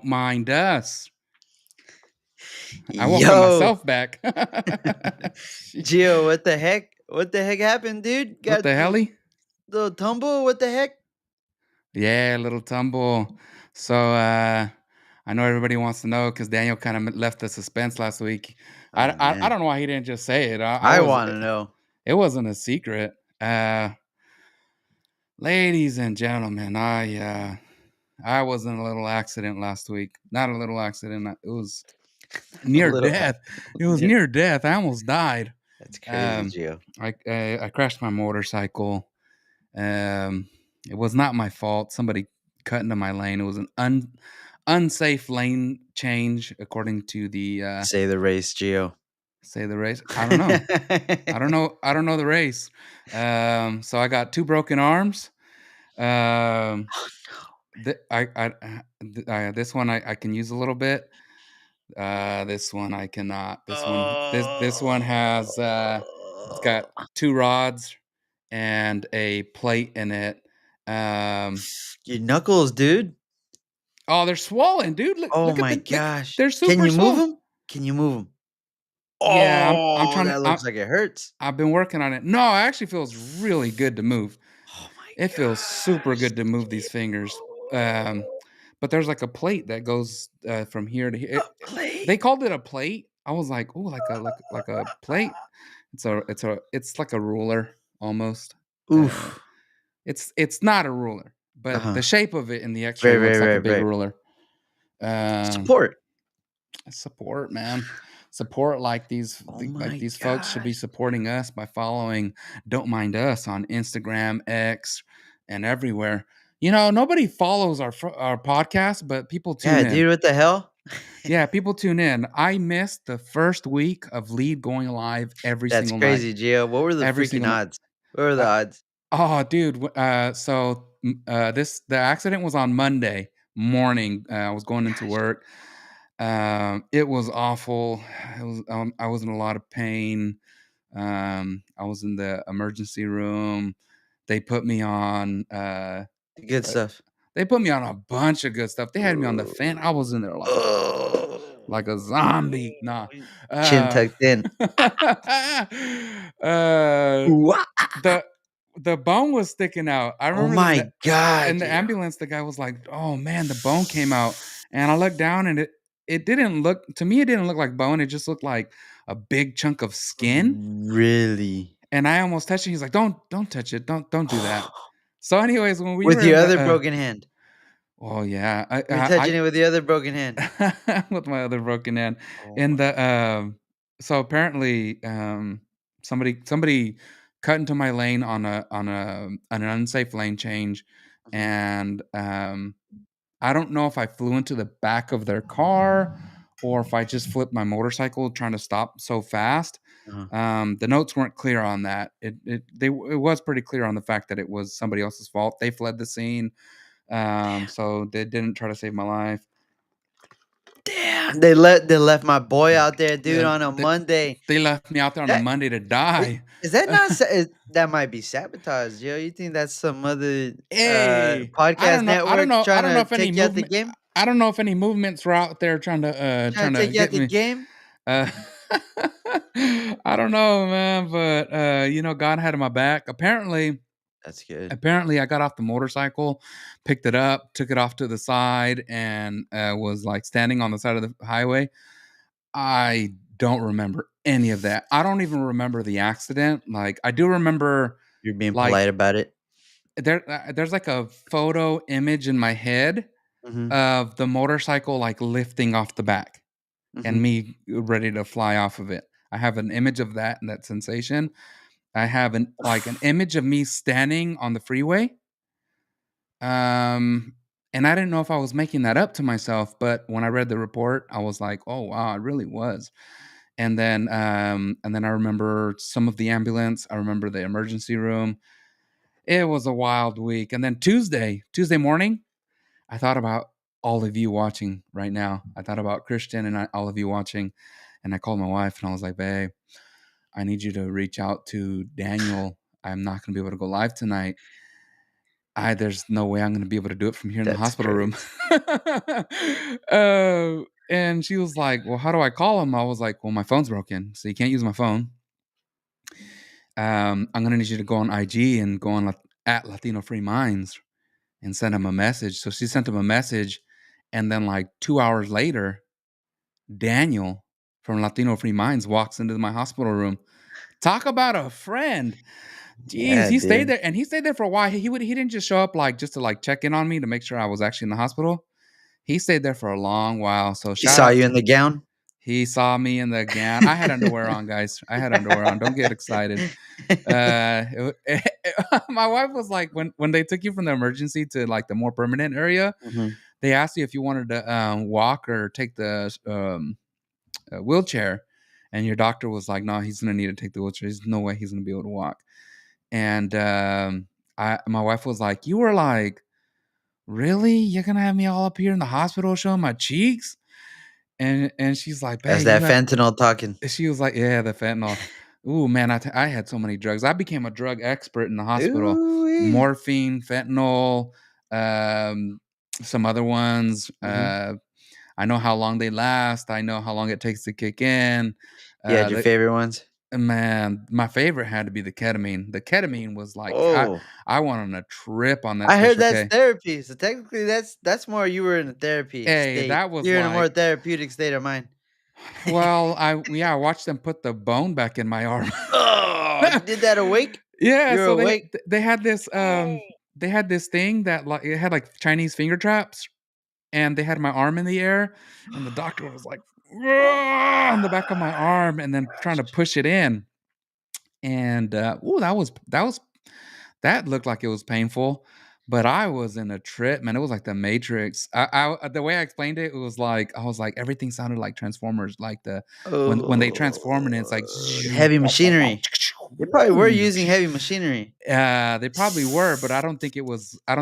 Don't mind us. I welcome Yo, myself back. Gio, what the heck? What the heck happened, dude? What Got the a helly? little tumble? What the heck? Yeah, little tumble. So I know everybody wants to know because Daniel kind of left the suspense last week. I, Oh I I man, don't know why he didn't just say it. I I was want to know. it wasn't a secret. Ladies and gentlemen, I was in a little accident last week. Not a little accident. It was A near little. death. It was near death. I almost died. That's crazy, Um, Gio. I crashed my motorcycle. Um, it was not my fault. Somebody cut into my lane. It was an unsafe lane change, according to the Say the race, Gio. say the race. I don't know. I don't know. I don't know the race. So I got 2 broken arms. Um, this one I can use a little bit. This one I cannot. This one has it's got 2 rods and a plate in it. Um, Your knuckles, dude. oh, they're swollen, dude. Look, Oh look at my the look. gosh. They're Can super you move swollen. them? Can you move them? Yeah, I'm Oh, trying to. that looks like it hurts. I've been working on it. No, it actually feels really good to move. Oh my It feels super gosh, good to move these fingers. Gio. Um, but there's like a plate that goes from here to here. A They plate. called it a plate. I was like, oh, like a plate. It's like a ruler almost. Uh, Oof. it's not a ruler, Uh but the huh. shape of it in the X-ray Very, looks very, like a very, big very. ruler. Um, Support. Support, man. Support Oh like my these folks should be gosh. supporting us by following Don't Mind Us on Instagram, X, and everywhere. Nobody follows our podcast, but people tune Yeah, in. dude, what the hell? Yeah, people tune in. I missed the first week of Lead going live every That's single night. crazy, Gio. What were the Every freaking single night. odds? What were the odds? Oh, dude. The accident was on Monday morning. I was going into Gosh. work. It was awful. I was in a lot of pain. I was in the emergency room. They put me on. Good Uh, stuff. they put me on a bunch of good stuff. They had me on the fan. I was in there Oh. like a zombie. Nah. Chin Uh, tucked in. uh, Ooh-ah. the the bone was sticking out. I Oh remember my God, in the Gio. ambulance, the guy was like, "Oh man, the bone came out," and I looked down, and it didn't look to me. It didn't look like bone. It just looked like a big chunk of skin. Really? And I almost touched it. He's like, "Don't touch it. Don't do that." So, anyways, when we With were your in the, other broken hand. oh yeah, You're touching it with the other broken hand. with my other broken hand, Oh in my. the so apparently somebody cut into my lane on an unsafe lane change, Mhm. and I don't know if I flew into the back of their car or if I just flipped my motorcycle trying to stop so fast. Uh-huh. The notes weren't clear on that. It was pretty clear on the fact that it was somebody else's fault. They fled the scene, so they didn't try to save my life. Damn. They left my boy out there, dude, Yeah, on a Monday. they left me out there on a That Monday to is, die. is that not that might be sabotage, yo? You think that's some other Hey, podcast network I trying don't know to if any take you out the movement. game? I don't know if any movements were out there Trying trying to to take you out get the me. game? Uh, I don't know, man, but God had my back. That's good. Apparently, I got off the motorcycle, picked it up, took it off to the side, and was like standing on the side of the highway. I don't remember any of that. I don't even remember the accident. Like, I do remember, You're being like, polite about it. there's like a photo image in my head Mhm. of the motorcycle like lifting off the back and Mhm. me ready to fly off of it. I have an image of that and that sensation. I have an image of me standing on the freeway. Um, and I didn't know if I was making that up to myself, but when I read the report, I was like, "Oh wow, it really was." And then I remember some of the ambulance. I remember the emergency room. It was a wild week. And then Tuesday morning, I thought about all of you watching right now. I thought about Christian and all of you watching, and I called my wife and I was like, "Babe, I need you to reach out to Daniel. I'm not going to be able to go live tonight." there's no way I'm gonna be able to do it from here in the That's hospital room. crazy. And she was like, "Well, how do I call him?" I was like, "Well, my phone's broken, so you can't use my phone. I'm gonna need you to go on IG and go on at Latino Free Minds and send him a message." So she sent him a message, and then like 2 hours later, Daniel from Latino Free Minds walks into my hospital room. Talk about a friend. Jeez, Yeah, he stayed dude. there, and he stayed there for a while. He didn't just show up like just to like check in on me to make sure I was actually in the hospital. He stayed there for a long while. So He shout saw out you to in the gown? he saw me in the gown. I had underwear on, guys. I had underwear on. Don't get excited. My wife was like, when they took you from the emergency to like the more permanent area, Mhm. they asked you if you wanted to walk or take the wheelchair, and your doctor was like, "No, he's gonna need to take the wheelchair. There's no way he's gonna be able to walk." And my wife was like, "You were like, really? You're gonna have me all up here in the hospital showing my cheeks?" And she's like, That's "Babe, you that have." fentanyl talking. She was like, "Yeah, the fentanyl." Ooh, man, I had so many drugs. I became a drug expert in the hospital. Ooh-wee. Morphine, fentanyl, um, some other ones. Mhm. I know how long they last. I know how long it takes to kick in. You had your The favorite ones? Man, my favorite had to be the ketamine. The ketamine was like Oh. I went on a trip on that I heard special that's K. therapy, so technically that's more you were in a therapy Hey, state. that was You're in a more like, therapeutic state of mind. well, I watched them put the bone back in my arm. Oh, you did that awake? Yeah, You're so awake? they had this thing that like it had like Chinese finger traps, and they had my arm in the air, and the doctor was like on the back of my arm and then trying to push it in. And ooh, that looked like it was painful, but I was in a trip, man. It was like the Matrix. The way I explained it, it was like I was like everything sounded like Transformers, like the when they transform and it's like Oh, heavy machinery. They probably were using heavy machinery. They probably were, but I don't think it was. No,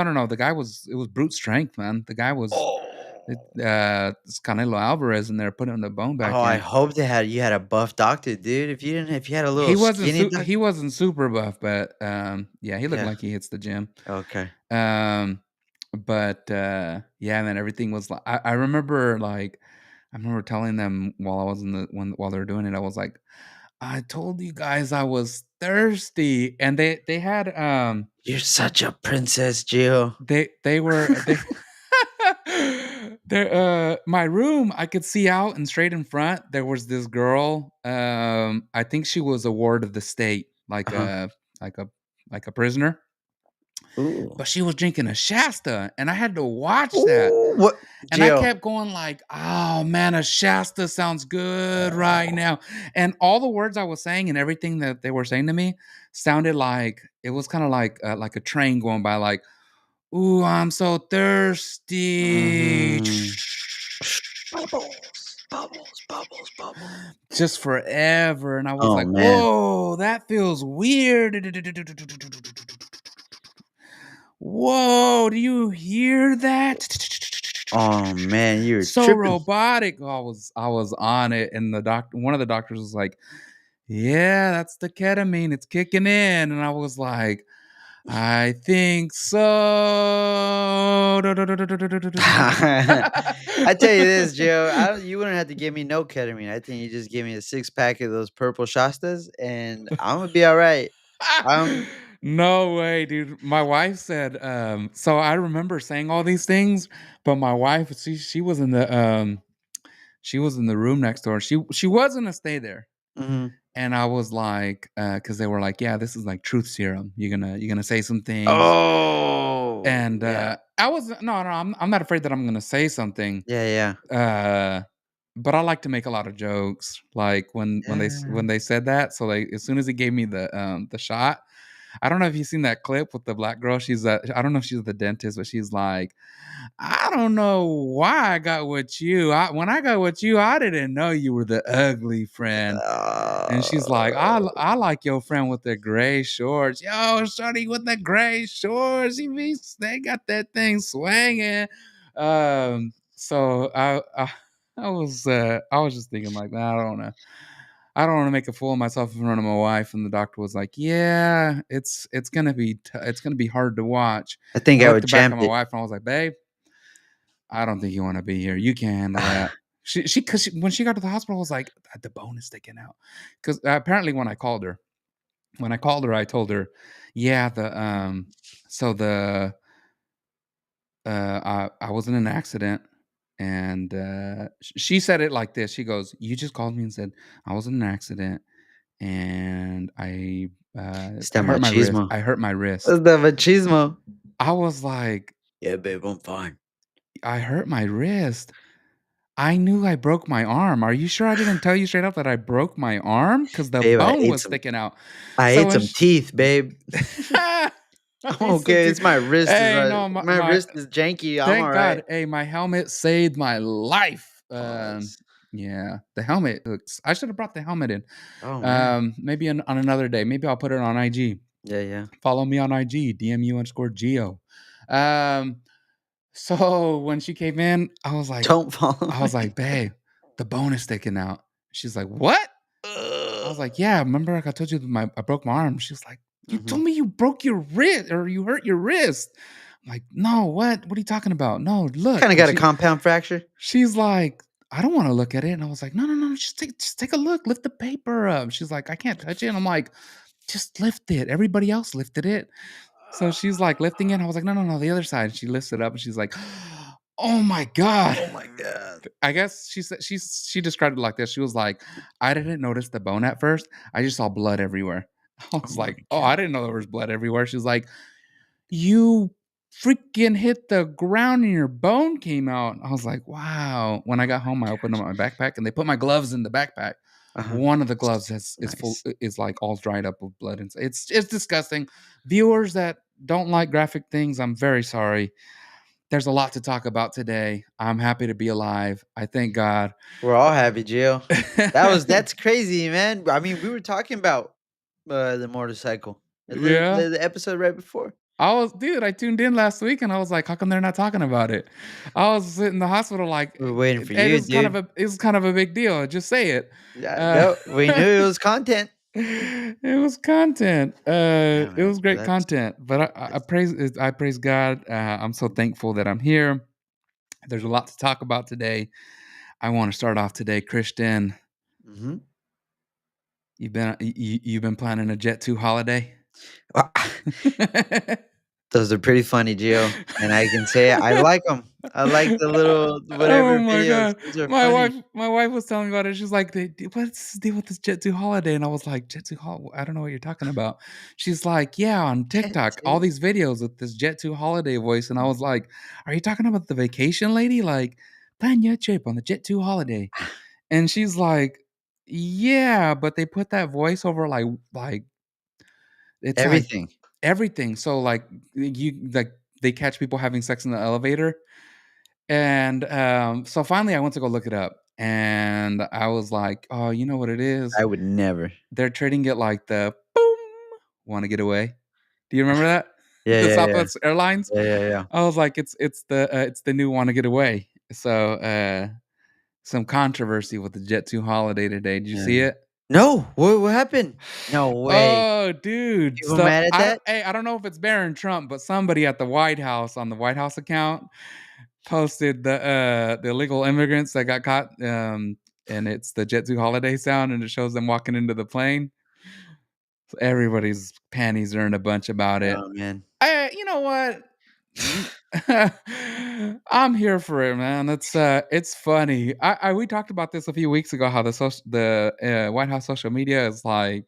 no, no. It was brute strength, man. The guy was Oh. it's Canelo Alvarez, and they're putting the bone Oh, back I in. hope you had a buff doctor, dude. If you had a little skinny doc. He wasn't super buff, but yeah, he looked Yeah, like he hits the gym. okay. Um, but yeah, and then everything was like I remember like I remember telling them while I was in the while they were doing it, I was like, I told you guys I was thirsty, and they had You're such a princess, Gio. they were they there my room I could see out and straight in front there was this girl. I think she was a ward of the state, Uh-huh. like a like a prisoner, Ooh. but she was drinking a Shasta, and I had to watch that. Ooh, what And I Gio. kept going like, "Oh man, a Shasta sounds good right now." And all the words I was saying and everything that they were saying to me sounded like it was kind of like a train going by, like, "Ooh, I'm so thirsty." Mhm. Bubbles, bubbles, bubbles, bubbles. Just forever. And I was Oh, like, man. "Whoa, that feels weird." Whoa, do you hear that? Oh, man, you're So tripping. robotic. Oh, I was on it, and the doctor, one of the doctors was like, "Yeah, that's the ketamine. It's kicking in." And I was like, "I think so." I tell you this, Joe, I don't you wouldn't have to give me no ketamine. I think you just give me a six-pack of those purple Shastas, and Imma be alright. Um No way, dude. My wife said, so I remember saying all these things, but my wife, she was in the room next door. She was gonna stay there. Mhm. And I was like, because they were like, "Yeah, this is like truth serum. You're gonna say some things." Oh, And yeah. I was no, no, I'm not afraid that I'm gonna say something. Yeah, yeah. Uh, but I like to make a lot of jokes, like Yeah. when they said that. So like as soon as he gave me the shot, I don't know if you've seen that clip with the black girl. I don't know if she's the dentist, but she's like, "I don't know why I got with you. When I got with you, I didn't know you were the ugly friend." And she's like, I like your friend with the gray shorts. Yo, shorty with the gray shorts. They got that thing swinging." So I was just thinking like, I don't know. I don't want to make a fool of myself in front of my wife. And the doctor was like, "Yeah, it's gonna be it's gonna be hard to watch." I think I I looked would back champ at my it. wife and I was like, "Babe, I don't think you want to be here. You can handle that." Because when she got to the hospital, I was like, "The bone is sticking out." Because apparently, when I called her, I told her, "Yeah, so the I was in an accident." And she said it like this. She goes, "You just called me and said I was in an accident and It's I that hurt my wrist. machismo. I hurt my wrist." It's that machismo. I was like, Yeah, babe, I'm fine. "I hurt my wrist. I knew I broke my arm. Are you sure I didn't tell you straight up that I broke my arm? Because the Babe, bone was sticking out." I So ate when some teeth, babe. I'm I said okay. to It's my wrist is hey, no, my wrist is janky. I'm thank alright. God. Hey, my helmet saved my life. Pause. Yeah, the helmet looks I should have brought the helmet in. Oh, man. Maybe on another day. Maybe I'll put it on IG. Yeah, yeah. Follow me on IG, DMU_Geo. Um, so when she came in, Don't follow I was me. like, "Babe, the bone is sticking out." She's like, "What?" I was like, "Yeah, remember like I told you that I broke my arm." She was like, "You told Mhm. me you broke your wrist or you hurt your wrist." I'm like, "No, what? What are you talking about? No, look." Kinda And got a compound fracture. she's like, "I don't want to look at it." And I was like, "No, no, no, just take a look. Lift the paper up." She's like, "I can't touch it." And I'm like, "Just lift it. Everybody else lifted it." So she's like lifting it. I was like, "No, no, no, the other side." She lifts it up and she's like, "Oh my God." Oh my god. I guess she described it like this. She was like, "I didn't notice the bone at first. I just saw blood everywhere." I Oh was my like, "Oh, god. I didn't know there was blood everywhere." She's like, "You freaking hit the ground and your bone came out." I was like, "Wow." When I Oh got my home, I opened up gosh. my backpack and they put my gloves in the backpack. Uh-huh. One of the gloves is full Nice. is like all dried up with blood, and it's disgusting. Viewers that don't like graphic things, I'm very sorry. There's a lot to talk about today. I'm happy to be alive. I thank God. We're all happy, Gio. That's crazy, man. I mean, we were talking about, the motorcycle. Yeah. The episode right before. I tuned in last week and I was like, how come they're not talking about it? I was sitting in the hospital like We were waiting for you, dude. it was kind of a big deal. Just say it. Yeah, Uh, no, we knew it was content. it was content. Yeah, It man. was great content. But That's I praise God. I'm so thankful that I'm here. There's a lot to talk about today. I want to start off today, Christian. mhm. You've been planning a Jet2 holiday? Those are pretty funny, Gio, and I can say I like them. I like the little Oh whatever my videos. god. Those are funny. My wife was telling me about it. She's like, What's the deal with this Jet2 holiday?" And I was like, "Jet2 hol I don't know what you're talking about." She's like, "Yeah, on Jet TikTok, all 2. these videos with this Jet2 holiday voice." And I was like, "Are you talking about the vacation lady? Like, plan your trip on the Jet2 holiday." And she's like, "Yeah, but they put that voice over it's like Everything. everything." So like they catch people having sex in the elevator. And so finally I went to go look it up and I was like, "Oh, you know what it is? I would never. They're trading it like the boom, wanna get away." Do you remember that? Yeah, The yeah, yeah. Southwest Airlines? Yeah, yeah, yeah. I was like, it's the new wanna get away." So, some controversy with the Jet2 holiday today. Did you Yeah. see it? No, what happened? No way. Oh, dude. People So mad at that? I don't know if it's Barron Trump, but somebody at the White House on the White House account posted the illegal immigrants that got caught, and it's the Jet2 holiday sound, and it shows them walking into the plane. So everybody's panties are in a bunch about it. Oh, man. You know what? Mm, I'm here for it, man. It's funny. We talked about this a few weeks ago. How the White House social media is like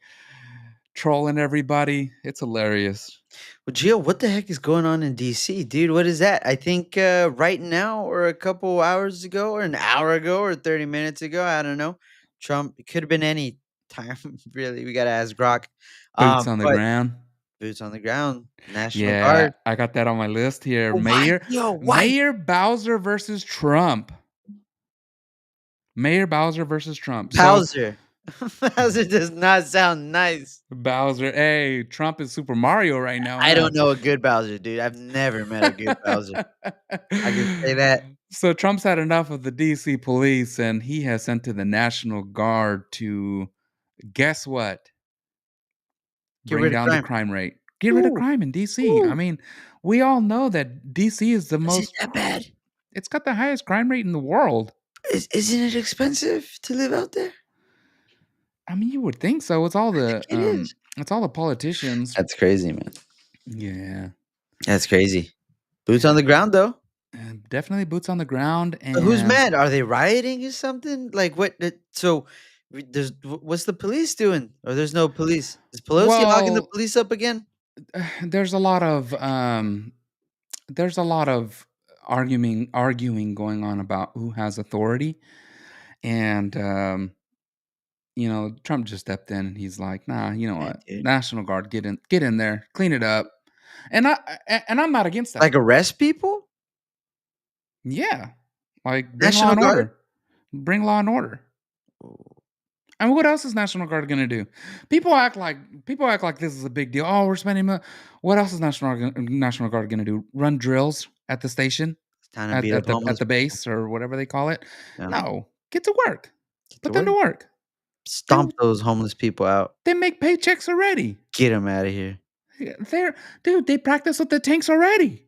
trolling everybody. It's hilarious. Well, Gio, what the heck is going on in DC, dude? What is that? I think right now, or a couple hours ago, or an hour ago, or 30 minutes ago, I don't know. Trump, it could have been any time, really. We got to ask Grok. Boots on the But ground. boots on the ground, National Yeah, Guard. I got that on my list here. Oh, why? Yo, why? Mayor Bowser versus Trump. Mayor Bowser versus Trump. So Bowser. Bowser does not sound nice. Bowser, hey, Trump is Super Mario right now, I huh? don't know a good Bowser, dude. I've never met a good Bowser. I can say that. So Trump's had enough of the DC police and he has sent to the National Guard to Guess what? Get Bring rid of down the crime. crime rate. Get rid of Ooh, crime in DC. I ooh. mean, we all know that DC is the Is it most that bad? it's got the highest crime rate in the world. Isn't it expensive to live out there? I mean, you would think so. I think it is. It's all the politicians. That's crazy, man. Yeah. That's crazy. Boots on the ground, though. And definitely boots on the ground So who's and mad? Are they rioting or something? Like what? So what's the police doing? Or there's no police? Is Pelosi hogging the well, police up again? there's a lot of there's a lot of arguing going on about who has authority and Trump just stepped in and he's like, "Nah, you know Yeah, what? dude. National Guard, get in there, clean it up." And I'm not against that. Like arrest people? Yeah. Like bring law National and Guard? order. Bring law and order. Oh, I mean, what else is National Guard gonna do? People act like this is a big deal. Oh, we're spending what else is National Guard gonna do? Run drills at the station? it's time to beat up At homeless the people. base or whatever they call it? Yeah. No. Get to work. Get to Put them to work. work. They Stomp those homeless people out. they make paychecks already. Get them out of here. Yeah, they practice with the tanks already.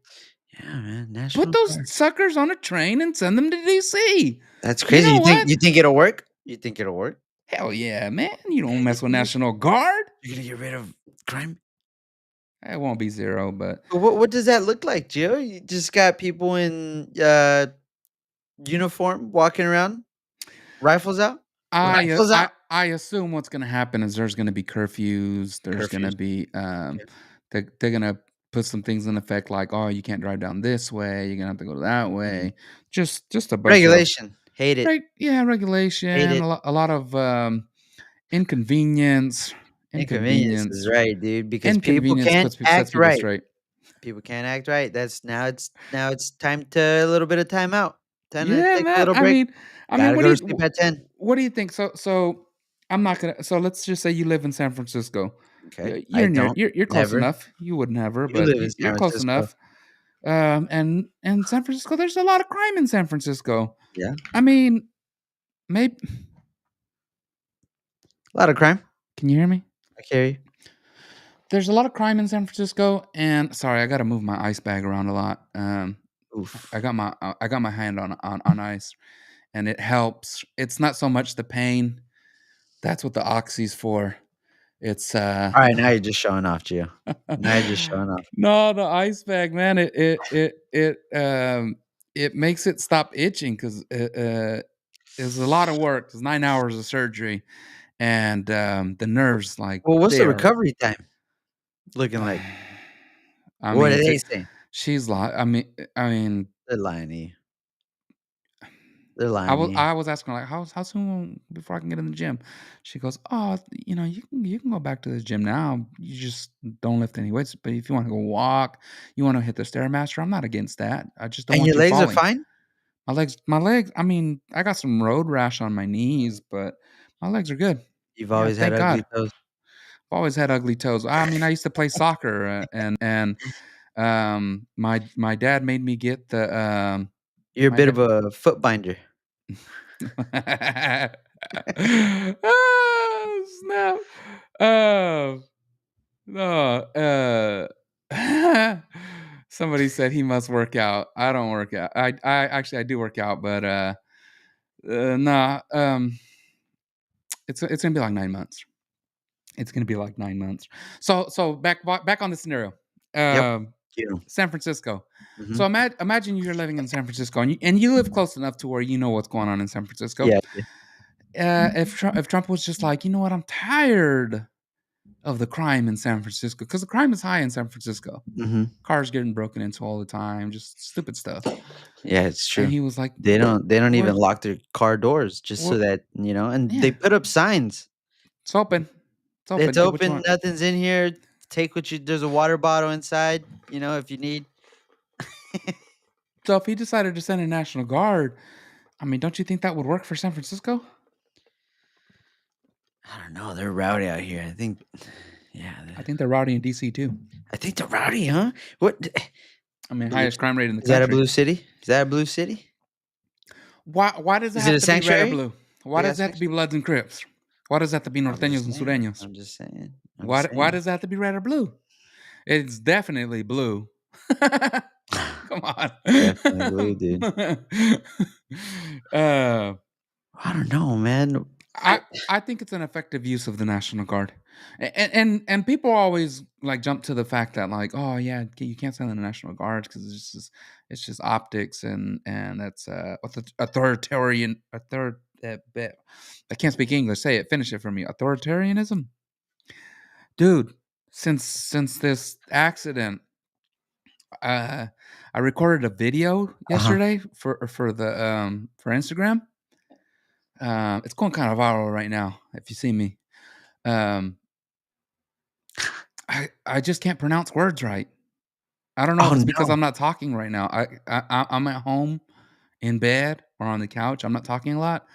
Yeah, man. Put National those Guard. suckers on a train and send them to DC. That's You crazy. know what? You think it'll work? You think it'll work? Hell yeah, man. You Yeah, don't you mess with think National Guard. you're gonna get rid of crime? It won't be zero, but But what does that look like, Gio? You just got people in uniform walking around, rifles out, rifles out, I assume what's gonna happen is there's gonna be curfews. There's gonna curfews. be Okay. they're gonna put some things in effect like, oh, you can't drive down this way. You're gonna have to go that Mhm. way. Just a bunch of Regulation. Hate it. regulation. Hate it. A lot of inconvenience. Inconvenience Inconvenience. is right, dude, because people Inconvenience can't sets act people right. straight. People can't act right. That's now it's time to a little bit of time out. Time to Yeah, take a man. little break. I mean, Gotta go to sleep at 10. what do you think? So I'm not gonna. So let's just say you live in San Francisco. Okay. I don't. You're close Never. enough. You would never, You but live in you're San close Francisco. enough. And San Francisco, there's a lot of crime in San Francisco. Yeah. I mean, maybe. A lot of crime. Can you hear me? I carry. There's a lot of crime in San Francisco, and sorry, I got to move my ice bag around a lot. Oof. I got my hand on ice, and it helps. It's not so much the pain. That's what the oxy's for. It's All right, now you're just showing off, Gio. Now you're just showing off. no, the ice bag, man. It makes it stop itching because it's a lot of work. It's 9 hours of surgery, and the nerves like Well, what's they the are. recovery time looking like? I What are mean, they saying? she's like. I mean, They're lying to you. They're lying to you. I was asking her like, how soon before I can get in the gym? She goes, oh, you can go back to the gym now. You just don't lift any weights. But if you want to go walk, you want to hit the stairmaster, I'm not against that. I just don't And want your you legs are falling. fine? My legs. I mean, I got some road rash on my knees, but my legs are good. You've Yeah, always had thank ugly God. toes. I've always had ugly toes. I mean, I used to play soccer, and my dad made me get the You're a my bit of dad. a foot binder. Oh, snap. Oh, no. Somebody said he must work out. I don't work out. I actually I do work out, but nah. It's gonna be like 9 months. It's gonna be like 9 months. So back on the scenario. Yep. Um, You. San Francisco. So Mhm. imagine you're living in San Francisco and you live close enough to where you know what's going on in San Francisco. Yeah. If Trump was just like, you know what, I'm tired of the crime in San Francisco because the crime is high in San Francisco. Mhm. Cars getting broken into all the time, just stupid stuff. Yeah, it's And true. he was like, They don't even "We're, lock their car doors just so we're that, and they yeah, put up signs. it's open, it's It's open. Get what you open, want." nothing's in here. Take what you there's a water bottle inside, if you need. So if he decided to send a National Guard, I mean, don't you think that would work for San Francisco? I don't know, they're rowdy out here. I think yeah, I think they're rowdy in DC too. I think they're rowdy, huh? What I mean, highest crime rate in the is that a country. blue city? Is that a blue city? Why does it Is it have a to be red or sanctuary? blue? They Why got does it have to be sanctuary? Bloods and Crips? Why does that have to be I'm just norteños and saying. sureños? I'm just saying. I'm just Why saying. does that have to be red or blue? It's definitely blue. Come on. Definitely blue, dude. uh, I don't know, man. I I think it's an effective use of the National Guard, and people always like jump to the fact that like, oh yeah, you can't send the National Guard because it's just optics and that's authoritarian bit. I can't speak English. Say it. Finish it for me. Authoritarianism, dude. Since this accident, uh, I recorded a video Uh-huh. yesterday for Instagram. It's going kind of viral right now. If you see me. Um, I just can't pronounce words right. I don't know if Oh, it's because no. I'm not talking right now. I'm at home in bed or on the couch. I'm not talking a lot,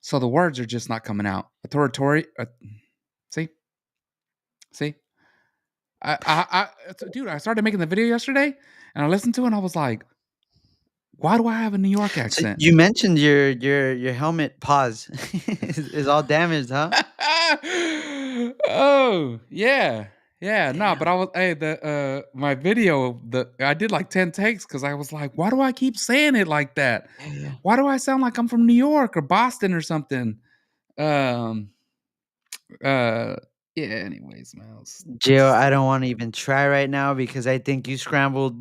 so the words are just not coming out. Authoritarian. See, see. Dude, I started making the video yesterday, and I listened to it, and I was like, "Why do I have a New York So accent?" you mentioned your helmet pause is all damaged, huh? Oh, yeah. Yeah, no, but Damn. I was hey, my video, I did like 10 takes because I was like, "Why do I keep saying it like that? Yeah, yeah. Why do I sound like I'm from New York or Boston or something?" Um, uh, yeah, anyways, man, Jill, it's I don't wanna even try right now because I think you scrambled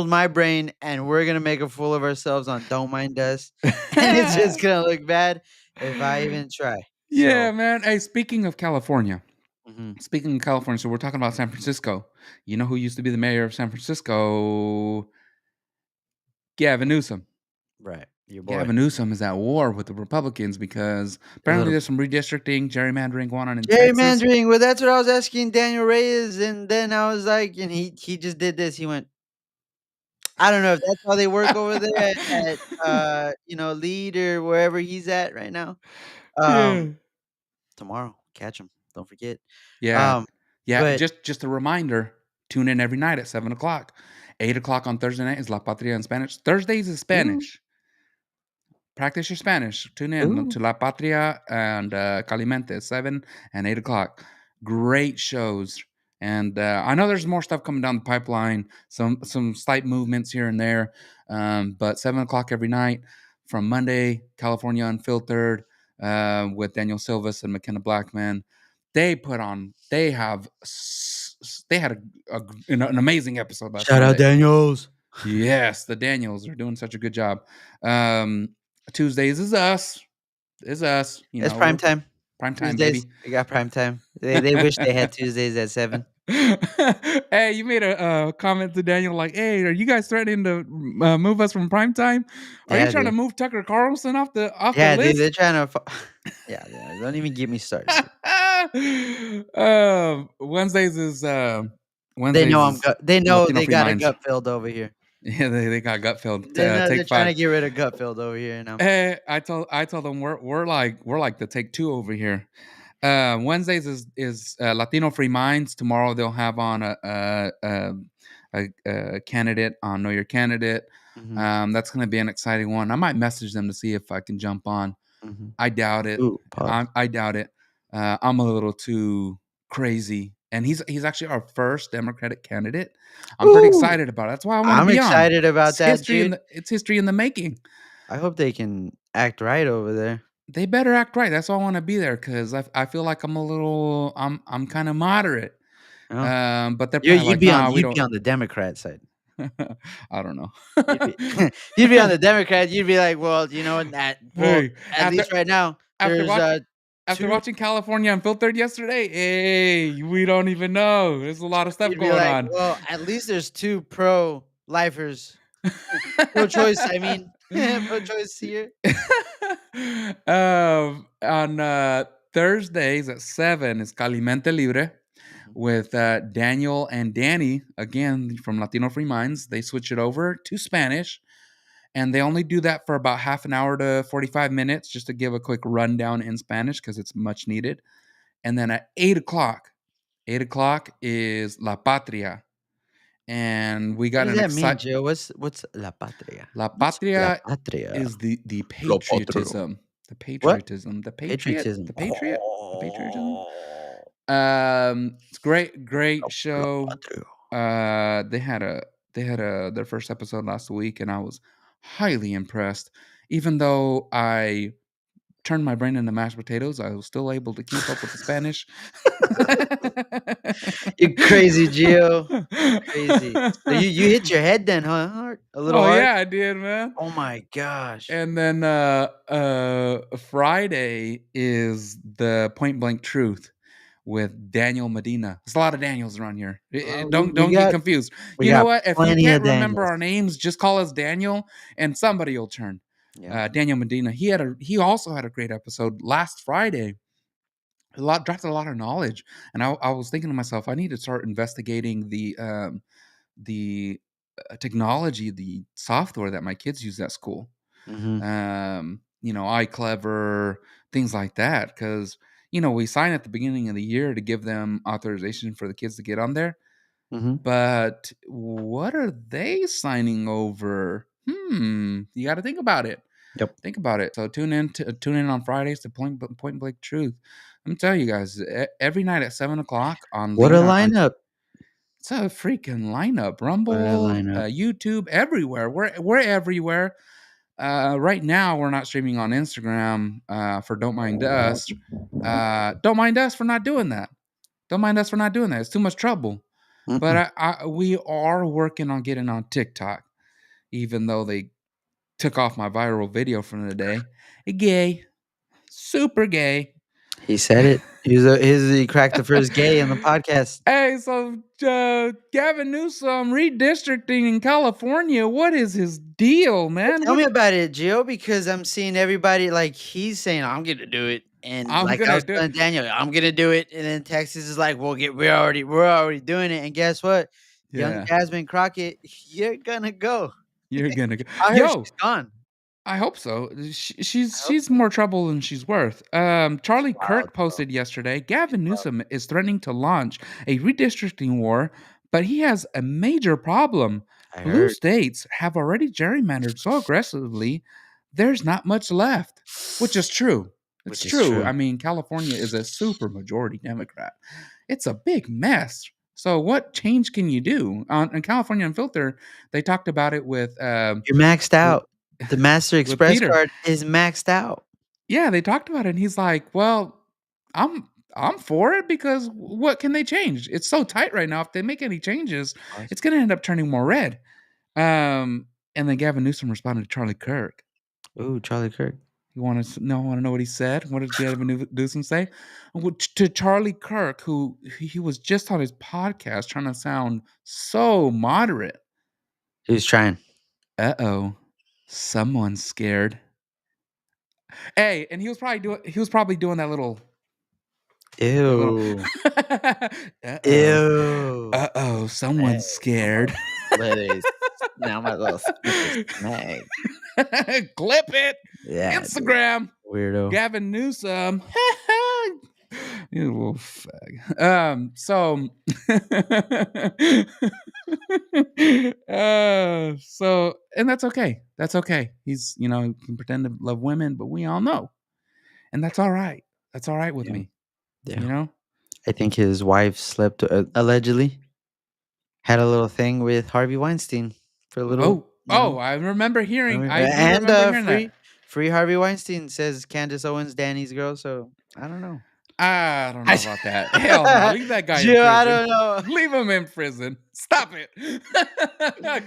my brain, and we're gonna make a fool of ourselves on Don't Mind Us, and it's just gonna look bad if I even try. Yeah, So man. Hey, mhm, speaking of California, so we're talking about San Francisco. You know who used to be the mayor of San Francisco? Gavin Newsom. right, your boy. Gavin Newsom is at war with the Republicans because A apparently little there's some redistricting, gerrymandering going on in Texas. gerrymandering, well, that's what I was asking Daniel Reyes, and then I was like and he just did this, he went, I don't know if that's how they work over there at Lead or wherever he's at right now. Yeah. Um, Tomorrow, catch him, don't forget. Yeah. Um, Yeah. but Just a reminder, tune in every night at 7 o'clock. 8 o'clock on Thursday night is La Patria in Spanish. Thursdays is ooh, Spanish. Practice your Spanish. Tune in ooh, to La Patria and Calimente, 7 and 8 o'clock. Great shows. And I know there's more stuff coming down the pipeline, some slight movements here and there. But 7 o'clock every night from Monday, California Unfiltered, with Daniel Silvas and McKenna Blackman. They had an amazing episode last shout out Monday. Daniels. Yes, the Daniels are doing such a good job. Um, Tuesdays is us. Is us. You It's know, prime we're time. prime time, Tuesdays, baby. we got prime time. They wish they had Tuesdays at 7. Hey, you made a comment to Daniel like, "Hey, are you guys threatening to move us from prime time? Are you Yeah, trying to dude. move Tucker Carlson off the Yeah, dude, list?" they're trying to yeah, yeah, don't even get me started, dude. Wednesdays is They Wednesdays know is they know Latino they Free got a Minds. gut filled over here. Yeah, they got gut filled. They know they're Take trying five. to get rid of Gutfeld over here, and I told them we're like the take two over here. Wednesdays is Latino Free Minds. Tomorrow they'll have on a candidate on Know Your Candidate. mhm, That's going to be an exciting one. I might message them to see if I can jump on. mhm. I doubt it. Ooh, pause. I doubt it. I'm a little too crazy, and he's actually our first Democratic candidate. I'm pretty Ooh, excited about it. That's why I want to I'm be on. excited about that, dude. It's history in the making. I hope they can act right over there. They better act right. That's why I wanna be there 'cause I feel like I'm kinda moderate. Oh, But they're you probably you'd like, be on "Nah, we you'd don't." be on the Democrat side. I don't know. You'd be you'd be on the Democrat, you'd be like, "Well, you know what, that well, Hey, at least right now, after there's, watch after 2" watching California Unfiltered yesterday, hey, we don't even know. There's a lot of stuff you'd be going like, on. "Well, at least there's 2 pro-lifers." Pro-choice, I mean, pro-choice here. On Thursdays at 7 is Calimente Libre Mhm, with Daniel and Danny, again from Latino Free Minds. They switch it over to Spanish, and they only do that for about half an hour to 45 minutes just to give a quick rundown in Spanish because it's much needed. And then at 8 o'clock is La Patria. And we what got does an that mean, excite. Joe? What's La Patria? La What's La Patria Patria? is the La Patria. patriotism. The What? patriotism, Patriotism. the patriotism. Oh, It's great lo show. patrio. They had their first episode last week, and I was highly impressed. Even though I turned my brain into mashed potatoes, I was still able to keep up with the Spanish. You crazy, Gio. Crazy. So you hit your head then, huh? Hard? A little Oh hard? yeah, I did, man. Oh my gosh. And then Friday is the Point Blank Truth with Daniel Medina. There's a lot of Daniels around here. We Don't get got confused. we You know got what? If you plenty can't of remember Daniels. our names, just call us Daniel, and somebody will turn. Yeah. Daniel Medina. He also had a great episode last Friday. Dropped a lot of knowledge, and I was thinking to myself, I need to start investigating the technology, the software that my kids use at school. Mhm. iClever, things like that. Because we sign at the beginning of the year to give them authorization for the kids to get on there. Mhm. But what are they signing over? You got to think about it. Yep. Think about it. So tune in on Fridays to Point Blank Truth. I'm telling you guys, every night at 7 o'clock on What a Lead lineup. it's a freaking lineup. What a Rumble, lineup. YouTube, everywhere. We're everywhere. Right now, we're not streaming on Instagram for Don't Mind Us. Don't mind us for not doing that. Don't mind us for not doing that. It's too much trouble. Mm-mm. But we are working on getting on TikTok, even though they took off my viral video from the day. Gay, super gay. He said it. He cracked the first gay on the podcast. Hey, so Gavin Newsom redistricting in California. What is his deal, man? Tell me about it, Gio, because I'm seeing everybody like he's saying I'm gonna do it, and I'm like I gonna was do telling Daniel, I'm gonna do it, and then Texas is like, we're already doing it, and guess what? Young Yeah, Jasmine Crockett, you're gonna go. you're gonna go. I heard Yo, she's gone. I hope so. I hope She's more trouble than she's worth. Charlie wild, Kirk bro. posted yesterday. Gavin Newsom is threatening to launch a redistricting war, but he has a major problem. I Blue heard, states have already gerrymandered so aggressively, there's not much left, which is true. It's which is true. true. I mean, California is a super majority Democrat. It's a big mess. So, what change can you do? On California Unfiltered, they talked about it with You're maxed out. The Master with Express Peter. card is maxed out. Yeah, they talked about it, and he's like, "Well, I'm for it because what can they change? It's so tight right now. If they make any changes, it's going to end up turning more red." And then Gavin Newsom responded to Charlie Kirk. Ooh, Charlie Kirk. You want to know? Want to know what he said? What did Gavin Newsom say? To Charlie Kirk, who he was just on his podcast trying to sound so moderate. He was trying. Oh, someone's scared. Hey, and he was probably doing that little. Ew. Ew. Uh-oh, someone's scared. Literally, now my little snippers snag. Clip it. Yeah, dude. Instagram. Weirdo. Gavin Newsom. You little fag. So and that's okay. That's okay. He's he can pretend to love women, but we all know. And that's all right. That's all right with Yeah. me. Yeah. You know? I think his wife slept allegedly. Had a little thing with Harvey Weinstein for a little. I remember hearing. I do And remember hearing that. free Harvey Weinstein, says Candace Owens, Danny's girl. So I don't know. I don't know about that. Hell no. Leave that guy in Gio, prison. I don't know. Leave him in prison. Stop it.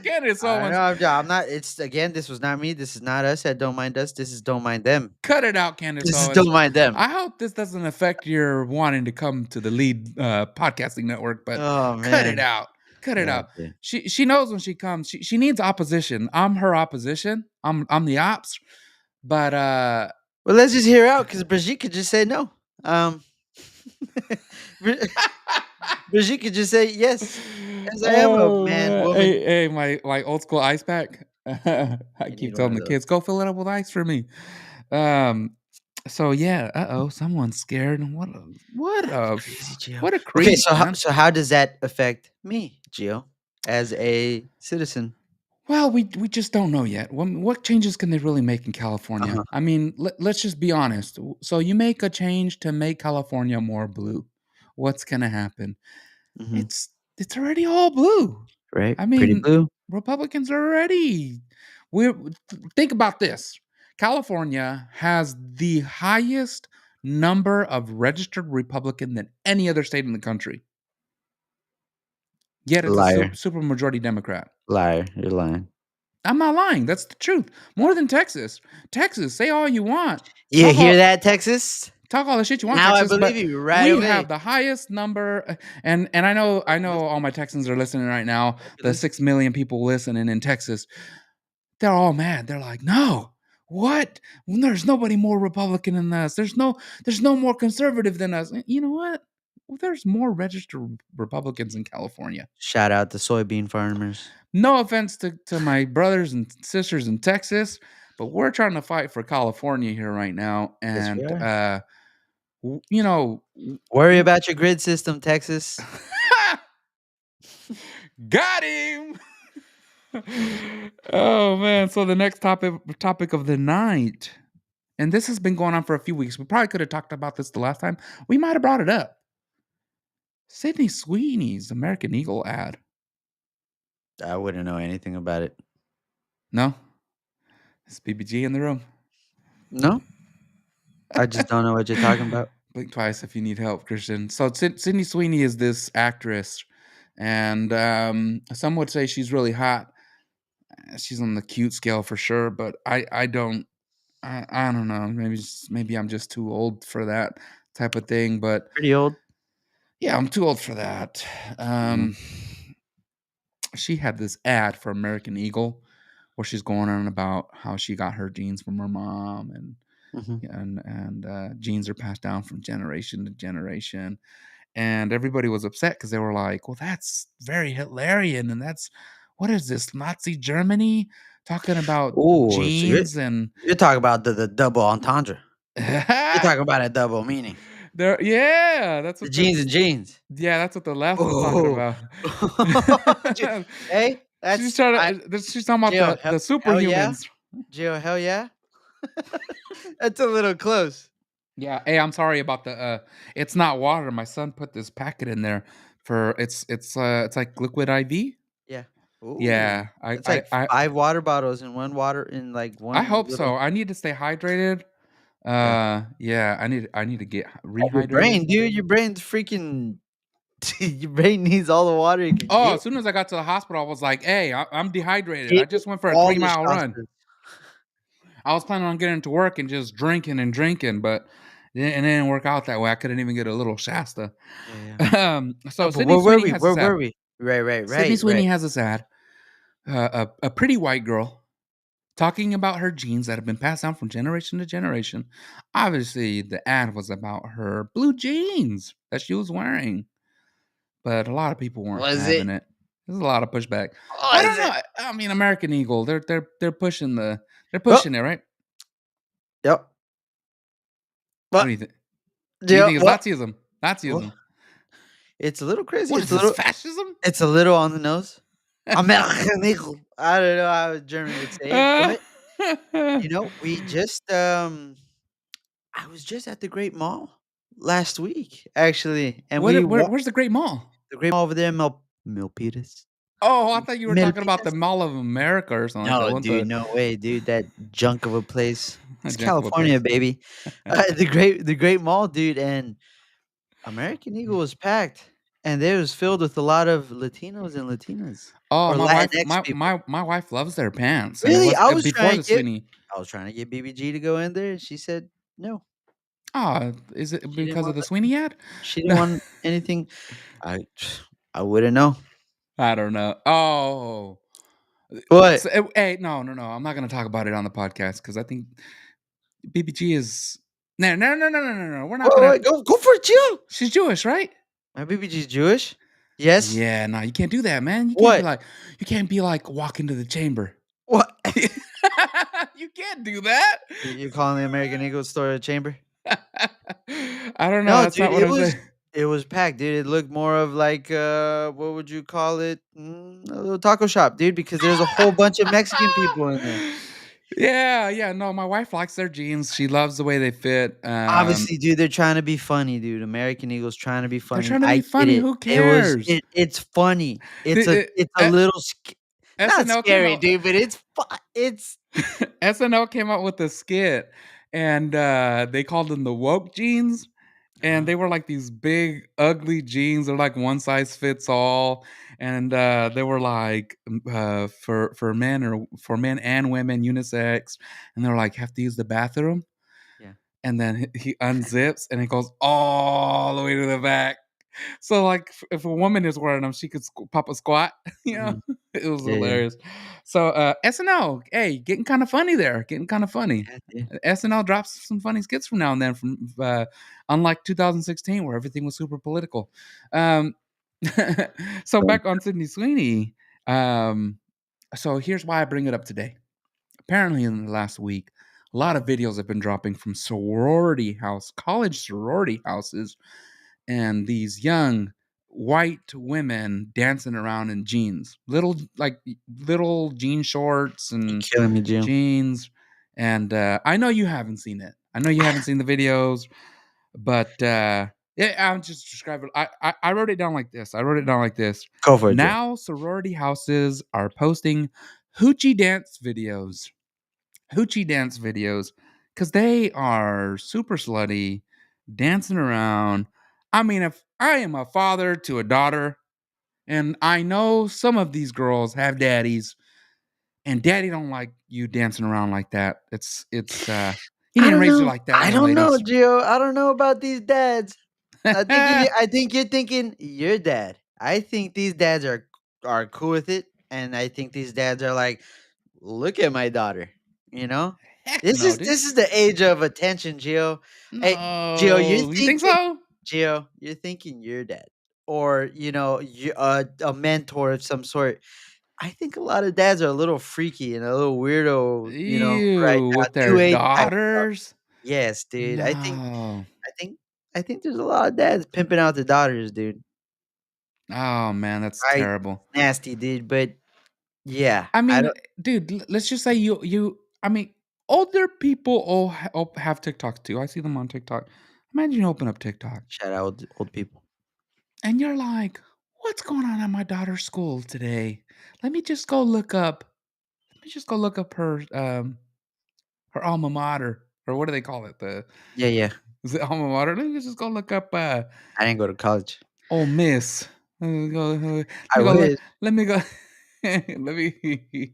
Candace I Owens. know, I'm not. It's again. This was not me. This is not us at Don't Mind Us. This is Don't Mind Them. Cut it out, Candace This is Owens. Don't Mind Them. I hope this doesn't affect your wanting to come to the Lead podcasting network, but Oh man, cut it out. Cut it Yeah, out. dude. She knows when she comes. She needs opposition. I'm her opposition. I'm the ops. But Well, let's just hear out because Brigitte could just say no. Brigitte could just say yes. Yes, I am a man, woman. Hey, my old school ice pack. I You keep need telling one the of kids, go fill it up with ice for me. So yeah, someone's scared. What a Crazy, Gio. what a Okay, creep, so man. how does that affect me, Gio, as a citizen? Well, we just don't know yet. What changes can they really make in California? Uh-huh. I mean, let's just be honest. So you make a change to make California more blue. What's gonna happen? Mhm. It's already all blue. Right? I Pretty mean, blue. Republicans are already. We think about this. California has the highest number of registered Republican than any other state in the country. Yet it's a Liar. super majority Democrat. Liar. You're lying. I'm not lying. That's the truth. More than Texas. Texas, say all you want. You hear that, Texas? Talk all the shit you want, Now I Texas, believe but you right we away. have the highest number. And I know all my Texans are listening right now. The 6 million people listening in Texas, they're all mad. They're like, no, what? There's nobody more Republican than us. There's no more conservative than us. You know what? Well, there's more registered Republicans in California. Shout out the soybean farmers. No offense to my brothers and sisters in Texas, but we're trying to fight for California here right now. Yes, we And, are. you know, Worry about your grid system, Texas. got him. Oh man! So the next topic of the night, and this has been going on for a few weeks. We probably could have talked about this the last time. We might have brought it up. Sydney Sweeney's American Eagle ad. I wouldn't know anything about it. No, it's BBG in the room. No? I just don't know what you're talking about. Blink twice if you need help, Christian. So Sydney Sweeney is this actress, and some would say she's really hot. She's on the cute scale for sure, but I don't know. Maybe I'm just too old for that type of thing. But Pretty old. yeah, I'm too old for that. Mhm. She had this ad for American Eagle where she's going on about how she got her genes from her mom, and Mhm. genes are passed down from generation to generation. And everybody was upset because they were like, "Well, that's very Hitlerian, and that's what is this, Nazi Germany talking about Ooh, so genes and." you're talking about the double entendre. You're talking about a double meaning. Yeah, that's The what the jeans and jeans. yeah, that's what the left was talking Oh. about. Ju Hey, She's that's trying to she's talking about Jill, the hell yeah. superhumans. Jill, hell yeah. That's a little close. Yeah, hey, I'm sorry about it's not water. My son put this packet in there for it's like liquid IV. Yeah. Ooh, Yeah, I it's I like I 5 water bottles in one water in, like, I one hope little so. I need to stay hydrated. yeah. Yeah, I need to get Your rehydrated. brain, dude, your brain's freaking your brain needs all the water it can Oh, get. as soon as I got to the hospital, I was like, "Hey, I'm dehydrated. I Get just went for a all 3 the mile shots. run." I was planning on getting to work and just drinking and drinking, but it didn't work out that way. I couldn't even get a little Shasta. Yeah, yeah. So But Sydney where were Sweeney we? has Where this ad. were we? Right, right, Sydney right, Sweeney right. has this ad. A pretty white girl talking about her genes that have been passed down from generation to generation. Obviously, the ad was about her blue jeans that she was wearing, but a lot of people weren't Was it? having it. There's a lot of pushback. I Was don't it? know. I mean, American Eagle, they're pushing they're Oh, pushing it, right? yep. What do What? you think? Do you Yeah, think it's what? Nazism? What? Nazism. It's a little crazy. What is this, fascism? It's a little on the nose. American Eagle. I don't know how a German would say it, Uh, but, we just, I was just at the Great Mall last week, actually, and we walked where's the Great Mall? the Great Mall over there in Milpitas. Oh, I thought you were talking about the Milpitas? Mall of America or something like that. No, One dude, the no way, dude, that junk of a place. a It's junk of a California, place. baby. The Great Mall, dude, and American Eagle was packed, and it was filled with a lot of Latinos and Latinas, Oh, or Latinx people. my wife loves their pants, and it Really? was before the Sweeney. I was trying to get BBG to go in there, and she said no. Oh, is it She didn't because of want the Sweeney ad? she didn't want anything. I I wouldn't know. I don't know. Oh, What? hey, no, I'm not gonna talk about it on the podcast because I think BBG is no. We're not gonna. What? Go for it, chill. She's Jewish, right? My BBG's Jewish? Yes? Yeah, no, you can't do that, man. What? You can't be like walk into the chamber. What? You can't do that. You're calling the American Eagle store a chamber? I don't know. No, That's dude, not what I'm saying. It was packed, dude. It looked more of like, what would you call it? A little taco shop, dude, because there's a whole bunch of Mexican people in there. Yeah, yeah, no, my wife likes their jeans, she loves the way they fit, Obviously, dude, they're trying to be funny, dude. American Eagle's trying to be they're funny. trying to be I get funny, it. who cares? It's funny. The It's a little not SNL came scary, out dude, but it's SNL came out with a skit, and, they called them the woke jeans, and uh they were like these big, ugly jeans, they're like one size fits all, and, they were like, for men and women, unisex, and they're like, "Have to use the bathroom?" yeah. And then he unzips, and it goes all the way to the back. So, like, if a woman is wearing them, she could pop a squat, you know? Mhm. It was Yeah, yeah. hilarious. So, SNL, hey, getting kinda funny there, getting kinda funny. Yeah, dude. SNL drops some funny skits from now and then from, unlike 2016 where everything was super political. Um, so back on Sydney Sweeney, um, so here's why I bring it up today. Apparently in the last week, a lot of videos have been dropping from college sorority houses, and these young white women dancing around in jeans, little jean shorts You're and killing me, Jim. jeans. And I know you haven't seen it. I know you haven't seen the videos, but yeah, I'm just describing. I wrote it down like this. I wrote it down like this. Go for it, Joe. Now sorority houses are posting hoochie dance videos because they are super slutty, dancing around. I mean, if I am a father to a daughter, and I know some of these girls have daddies, and daddy don't like you dancing around like that. He I didn't don't raise you know. like that, I young don't know, ladies. Gio. I don't know about these dads. I think you're thinking your dad. I think these dads are cool with it, and I think these dads are like, look at my daughter. You know, Heck no, dude. this is the age of attention, Gio. Hey, Gio, No, you think so? You're thinking your dad, or you a mentor of some sort. I think a lot of dads are a little freaky and a little weirdo. Right Ew, now, with their new age type stuff. daughters? Yes, dude. No. I think I think there's a lot of dads pimping out their daughters, dude. Oh man, that's Right? terrible. Nasty, dude, but yeah, I I mean, don't dude, let's just say I mean, older people all have TikToks too. I see them on TikTok. Imagine you open up TikTok shout out old people. and you're like, "What's going on at my daughter's school today? Let me just go look up. Let me just go look up her alma mater, or what do they call it? The Yeah, yeah. is it alma mater? Let me just go look up I didn't go to college. Ole Miss. Let I me go look. wish. Let me go. let me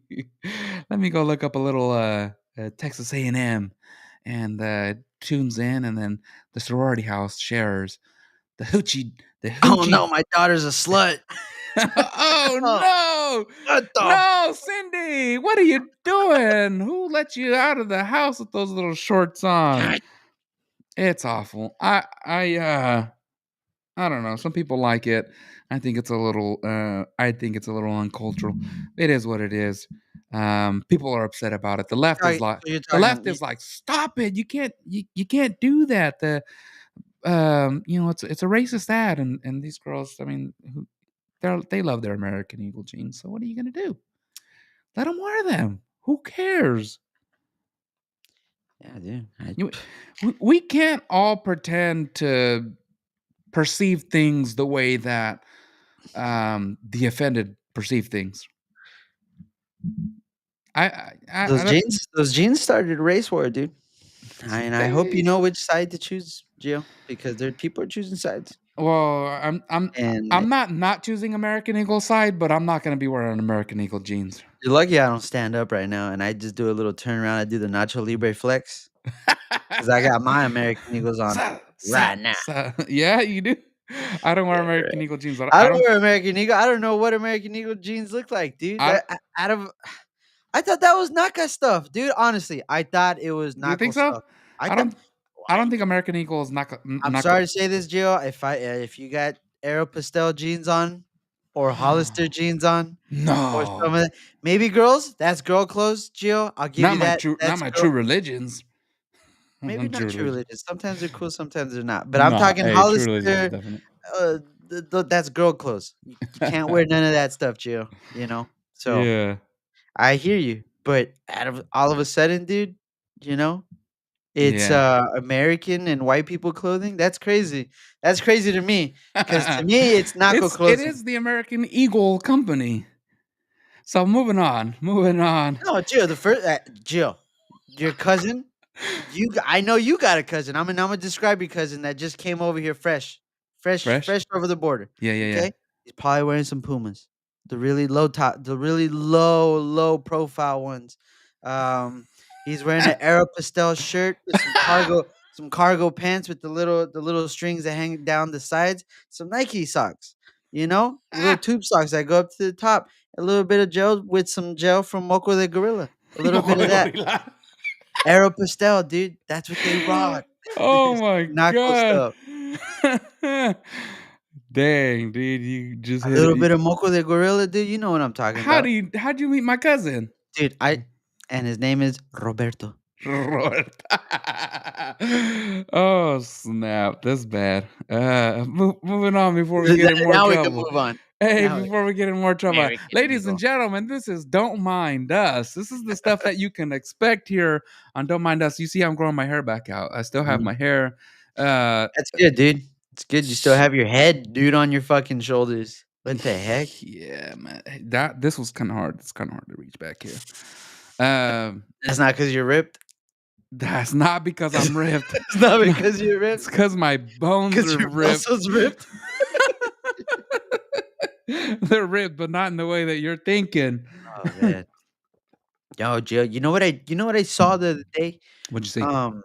let me go look up a little Texas A&M, and tunes in, and then the sorority house shares the Oh, hoochie. no, my daughter's a slut. Oh Oh, no, what the no, Cindy, what are you doing? Who let you out of the house with those little shorts on? f It's awful. I don't know. Some people like it. I think it's a little uncultural. It is what it is. People are upset about it. You're The talking left is like, stop it. You can't do that. It's a racist ad, and these girls, I mean, they love their American Eagle jeans. So what are you gonna do? Let them wear them. Who cares? yeah, dude. You, we can't all pretend to perceive things the way that the offended perceive things. I don't Those jeans started a race war, dude. And I hope you they know which side to choose, Gio, because there people are choosing sides. well, And I'm not choosing American Eagle side, but I'm not gonna be wearing American Eagle jeans. you're lucky I don't stand up right now, and I just do a little turnaround. I do the Nacho Libre flex because I got my American Eagles on right now. Yeah, you do. I don't wear Yeah, American right. Eagle jeans. I I don't don't wear American Eagle. I don't know what American Eagle jeans look like, dude. I That out of I thought that was Naka stuff, dude. Honestly, I thought it was do you think Nako so? stuff. I I thought don't I don't think American Eagle is I'm not sorry to say this, Gio. If you got Aeropostale jeans on or Hollister jeans on or some No. of that, maybe girls, that's girl clothes, Gio. I'll give you that. Not That's my girl. true religions. Maybe not True true religion. religion. Sometimes they're cool, sometimes they're not. But I'm No, talking hey, true religions is Hollister, definite. uh, that's girl clothes. You can't wear none of that stuff, Gio. You know. So Yeah. I hear you, but out of all of a sudden, dude, you know, it's, Yeah. American and white people clothing? That's crazy. That's crazy to me, because to me, it's Naco It clothing. is the American Eagle Company. So moving on, moving on. No, Jill, Jill, your cousin, I know you got a cousin. Imma describe your cousin that just came over here Fresh? fresh over the border, Yeah, yeah, yeah. okay? He's probably wearing some Pumas, the really low profile ones. He's wearing an Aeropostale shirt with some cargo pants with the little strings that hang down the sides, some Nike socks, you know, little tube socks that go up to the top, a little bit of gel with some gel from Moco the Gorilla, a little bit Mojo of de that. gorila. Aeropostale, dude, that's what they rock. Oh my Naco god. stuff. Dang, dude, you just A hit little it. bit of Moco the Gorilla, dude, you know what I'm talking about. How'd you meet my cousin? Dude, and his name is Roberto. Robert. Oh snap! That's bad. Moving on before we get in more Now we can trouble. move on. Hey, Now before we get in more trouble, American ladies and Eagle. gentlemen, this is Don't Mind Us. This is the stuff that you can expect here on Don't Mind Us. You see, I'm growing my hair back out. I still have Mhm. my hair. Uh, That's good, dude. It's good you still have your head, dude, on your fucking shoulders. What the heck? yeah, man. That this was kind of hard. It's kind of hard to reach back here. Um, That's not because 'cause you're ripped? that's not because I'm ripped. It's not No, because you're it's ripped? because my bones 'Cause are your ripped. muscles ripped? They're ripped, but not in the way that you're thinking. Oh, man. Yo, Joe, you know what I saw the other day? What'd you say? Um,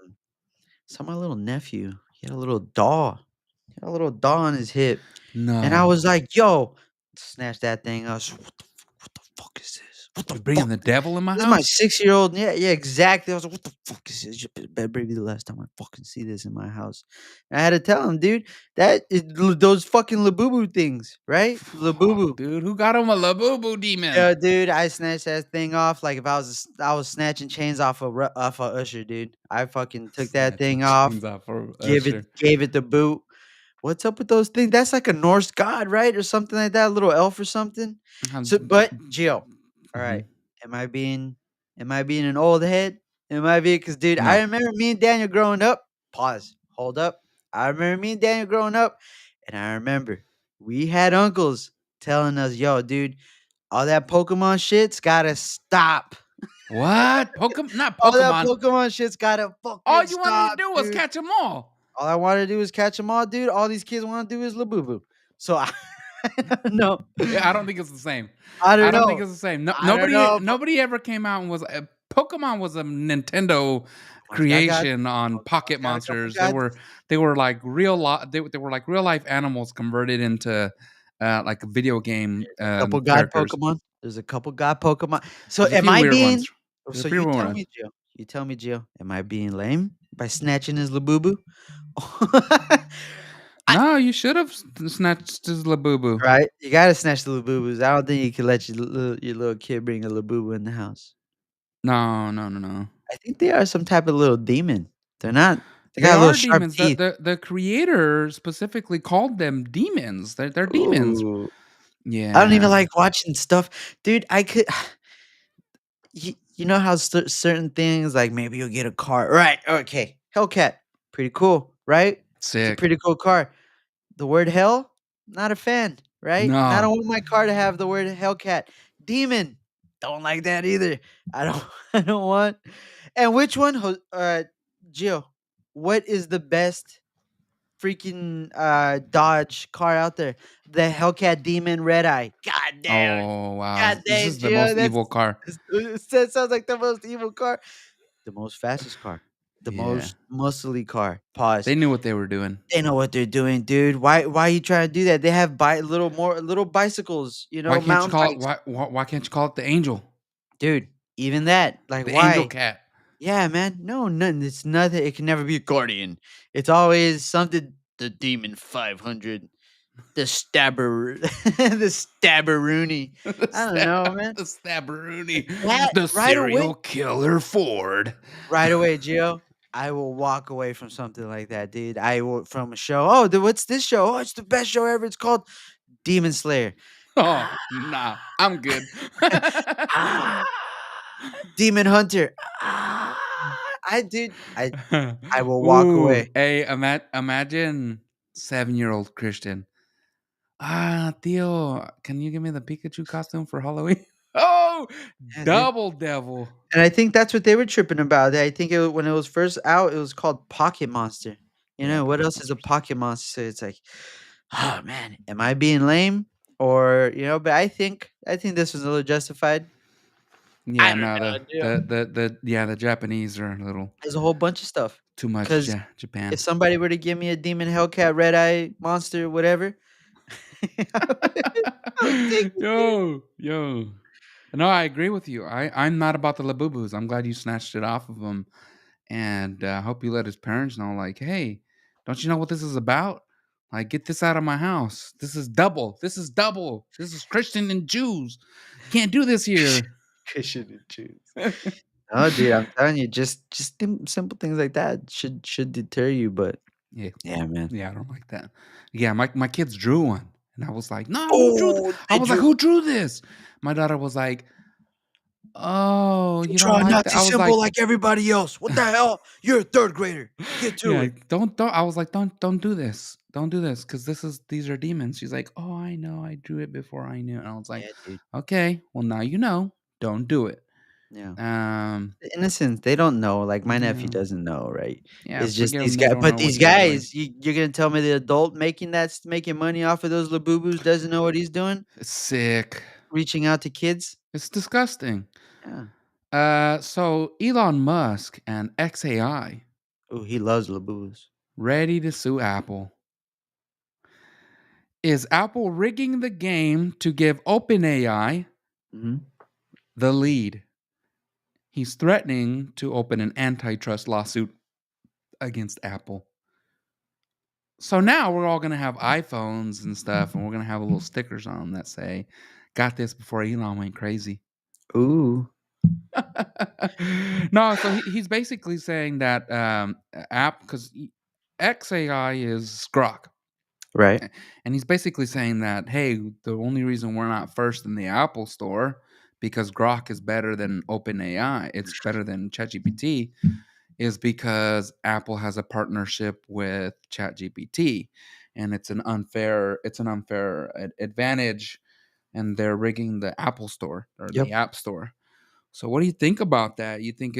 saw my little nephew. He had a little doll. He had a little doll on his hip, and I No. was like, "Yo," snatch that thing. I was, what the fuck is this? What the You're bringing fuck?" the devil in my This is my house? 6-year-old. Yeah, yeah, exactly. I was like, "What the fuck is this? You better be the last time I fucking see this in my house." And I had to tell him, dude, that is those fucking Labubu things, right? Oh, Labubu. dude, who got him a Labubu demon? Yeah, dude, I snatched that thing off like if I was snatching chains off of Usher, dude. I fucking took that Snatching thing off, chains off for Usher. gave it the boot. What's up with those things? That's like a Norse god, right? Or something like that, a little elf or something. So, but Gio, all right, Mhm. am I being an old head? Am I being because dude, I No. remember me and Daniel growing up. Pause. Hold up. I remember me and Daniel growing up, and I remember we had uncles telling us, "Yo, dude, all that Pokemon shit's gotta stop. What? Not All that Pokemon. Pokemon shit's gotta All fucking you wanted to stop, do was dude. catch them all. All I wanna do is catch them all, dude. All these kids wanna do is Labubu." So I no, Yeah, I don't think it's the same. I I don't don't think know. it's the same. No, I don't know, but nobody ever came out and was Pokemon was a Nintendo Pokemon's got gods. creation on Pocket Pokemon's got a couple Monsters. gods. They were like they were like real life animals converted into like video game There's a couple god characters. Pokemon. There's a couple god Pokemon. So There's a am few I weird being ones. There's a so few you weird tell ones. me, Jill. You tell me, Jill, am I being lame by snatching his Labubu? I No, you should have snatched his Labubu. Right? You gotta snatch the Labubus. I don't think you can let your little kid bring a Labubu in the house. No, no, no, no. I think they are some type of little demon. They're not they They got little are sharp demons. teeth. The creator specifically called them demons. They're demons. Ooh. I don't even Yeah. like watching stuff. Dude, I could you know how certain things, like, maybe you'll get a car right, okay. Hellcat, pretty cool, right? It's a Sick. pretty cool car. The word hell, not a fan, right? I No. don't want my car to have the word Hellcat. Demon, don't like that either. I don't I don't want and which one, Gio, what is the best freaking, Dodge car out there? The Hellcat Demon Red Eye. God damn. Oh, wow. God This damn, is the Gio, most evil car. that sounds like the most evil car. The most fastest car. The Yeah. most muscly car. Pause. They knew what they were doing. They know what they're doing, dude. Why you trying to do that? They have little bicycles, you Why know, can't you mountain call it bikes. why can't you call it the angel? Dude, even that, like, The angel why? cat. Yeah, man. No, nothing. It's nothing. It can never be a Guardian. It's always something. The Demon 500. The Stabber. The Stabberoonie. I don't know, man. The Stabberoonie. That The right away. serial killer Ford. Right away, Gio. I will walk away from something like that, dude. I will from a show. Oh, what's this show? Oh, it's the best show ever. It's called Demon Slayer. Oh, nah, I'm good. Ah, Demon Hunter. Ah, I will walk Ooh, away. hey, imagine 7-year-old Christian. Tío, can you give me the Pikachu costume for Halloween? Oh, Yeah, dude. double devil. And I think that's what they were tripping about. I think when it was first out, it was called Pocket Monster. You Yeah, know what Pocket else is a Monsters. Pocket Monster? So it's like, oh man, am I being lame? Or but I think this was a little justified. I Yeah, don't no, know, dude. the Japanese are a little There's a whole bunch of stuff. too much Because if Japan. somebody were to give me a demon Hellcat, red eye monster, whatever, I would take it, dude. Yo. No, I agree with you. I'm not about the Labubus. I'm glad you snatched it off of him, and hope you let his parents know. Like, hey, don't you know what this is about? Like, get this out of my house. This is double. This is double. This is Christian and Jews. Can't do this here. Cushion and choose. No, dude, I'm telling you, just simple things like that should deter you. But Yeah, yeah, man. yeah, I don't like that. Yeah, my kids drew one, and I was like, no, who drew? Oh, I they was like, drew who drew this? My daughter was like, oh, to you don't draw a like that? Nazi I was symbol like, like everybody else. What the hell? You're a third grader. Get to yeah, it. don't. I was like, don't do this. Don't do this because these are demons. She's like, oh, I know. I drew it before I knew. And I was like, Yeah, dude. okay, well now you know. Don't do it. Yeah. Um, The innocents, they don't know. Like my nephew yeah, doesn't know, right? yeah. It's just Forgive these them. They guys. don't But know these what they're doing. guys, you're gonna tell me the adult making money off of those labubus doesn't know what he's doing? It's sick. Reaching out to kids? It's disgusting. Yeah. So Elon Musk and XAI Oh, he loves labubus. ready to sue Apple. Is Apple rigging the game to give OpenAI Hmm. the lead? He's threatening to open an antitrust lawsuit against Apple. So now we're all going to have iPhones and stuff, and we're going to have little stickers on them that say, got this before Elon went crazy. Ooh. No, so he's basically saying that app, because XAI is Grok. Right. And he's basically saying that, hey, the only reason we're not first in the Apple store because Grok is better than OpenAI, it's better than ChatGPT, is because Apple has a partnership with ChatGPT, and it's an unfair advantage, and they're rigging the Apple store or Yep. the App Store. So what do you think about that? You think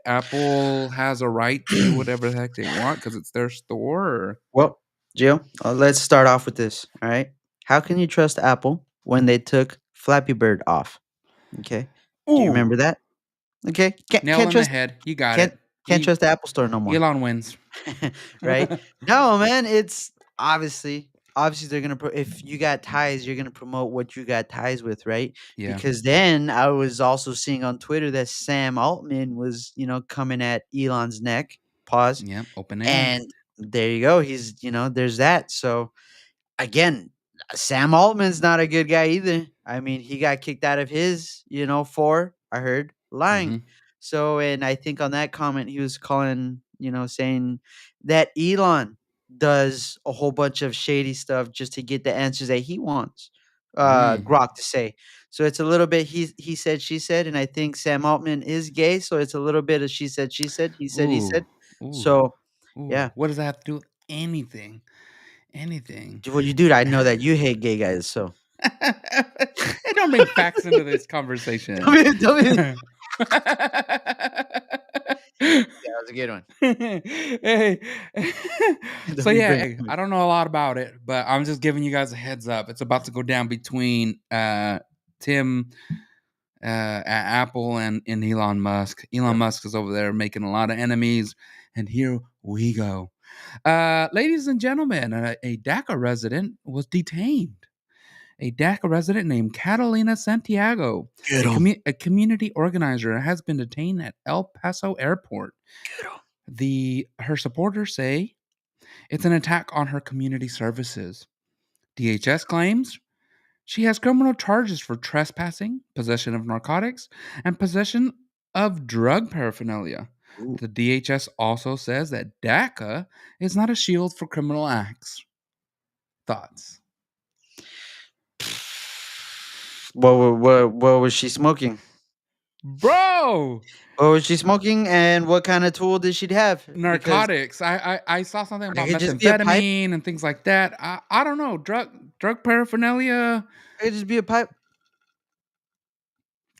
Apple has a right to do whatever the heck they want because it's their store? Or? Well, Jill, let's start off with this. All right. How can you trust Apple when they took Flappy Bird off? Okay. Do you Ooh, remember that? Okay. nail on the head. You got Can't it. can't He trust the Apple Store no more. Elon wins. Right? No, man, it's obviously they're gonna if you got ties, you're gonna promote what you got ties with, right? Yeah. Because then I was also seeing on Twitter that Sam Altman was, coming at Elon's neck. Pause. Yep. Open AI. And there you go. There's that. So again, Sam Altman's not a good guy either. I mean, he got kicked out of his, for I heard lying. Mm-hmm. So, and I think on that comment, he was calling, saying that Elon does a whole bunch of shady stuff just to get the answers that he wants Mm. Grok to say. So it's a little bit he said, she said, and I think Sam Altman is gay, so it's a little bit of she said, he Ooh. said. Ooh. So Ooh. yeah, What does that have to do with anything? Anything. well, you dude, I know that you hate gay guys, so Hey, don't bring facts into this conversation. tell me that was a good one. Hey. Don't So be yeah, bringing hey, I don't know a lot about it, but I'm just giving you guys a heads up. It's about to go down between Tim at Apple and Elon Musk. Elon Yep. Musk is over there making a lot of enemies, and here we go. Ladies and gentlemen, a DACA resident was detained. A DACA resident named Catalina Santiago, Get 'em. a community organizer, has been detained at El Paso Airport. Get 'em. Her supporters say it's an attack on her community services. DHS claims she has criminal charges for trespassing, possession of narcotics, and possession of drug paraphernalia. Ooh. The DHS also says that DACA is not a shield for criminal acts. Thoughts? What was she smoking? Bro! What was she smoking, and what kinda tool did she have? Because Narcotics. I saw something it about could just be a pipe. methamphetamine and things like that. I don't know. Drug paraphernalia It could just be a pipe.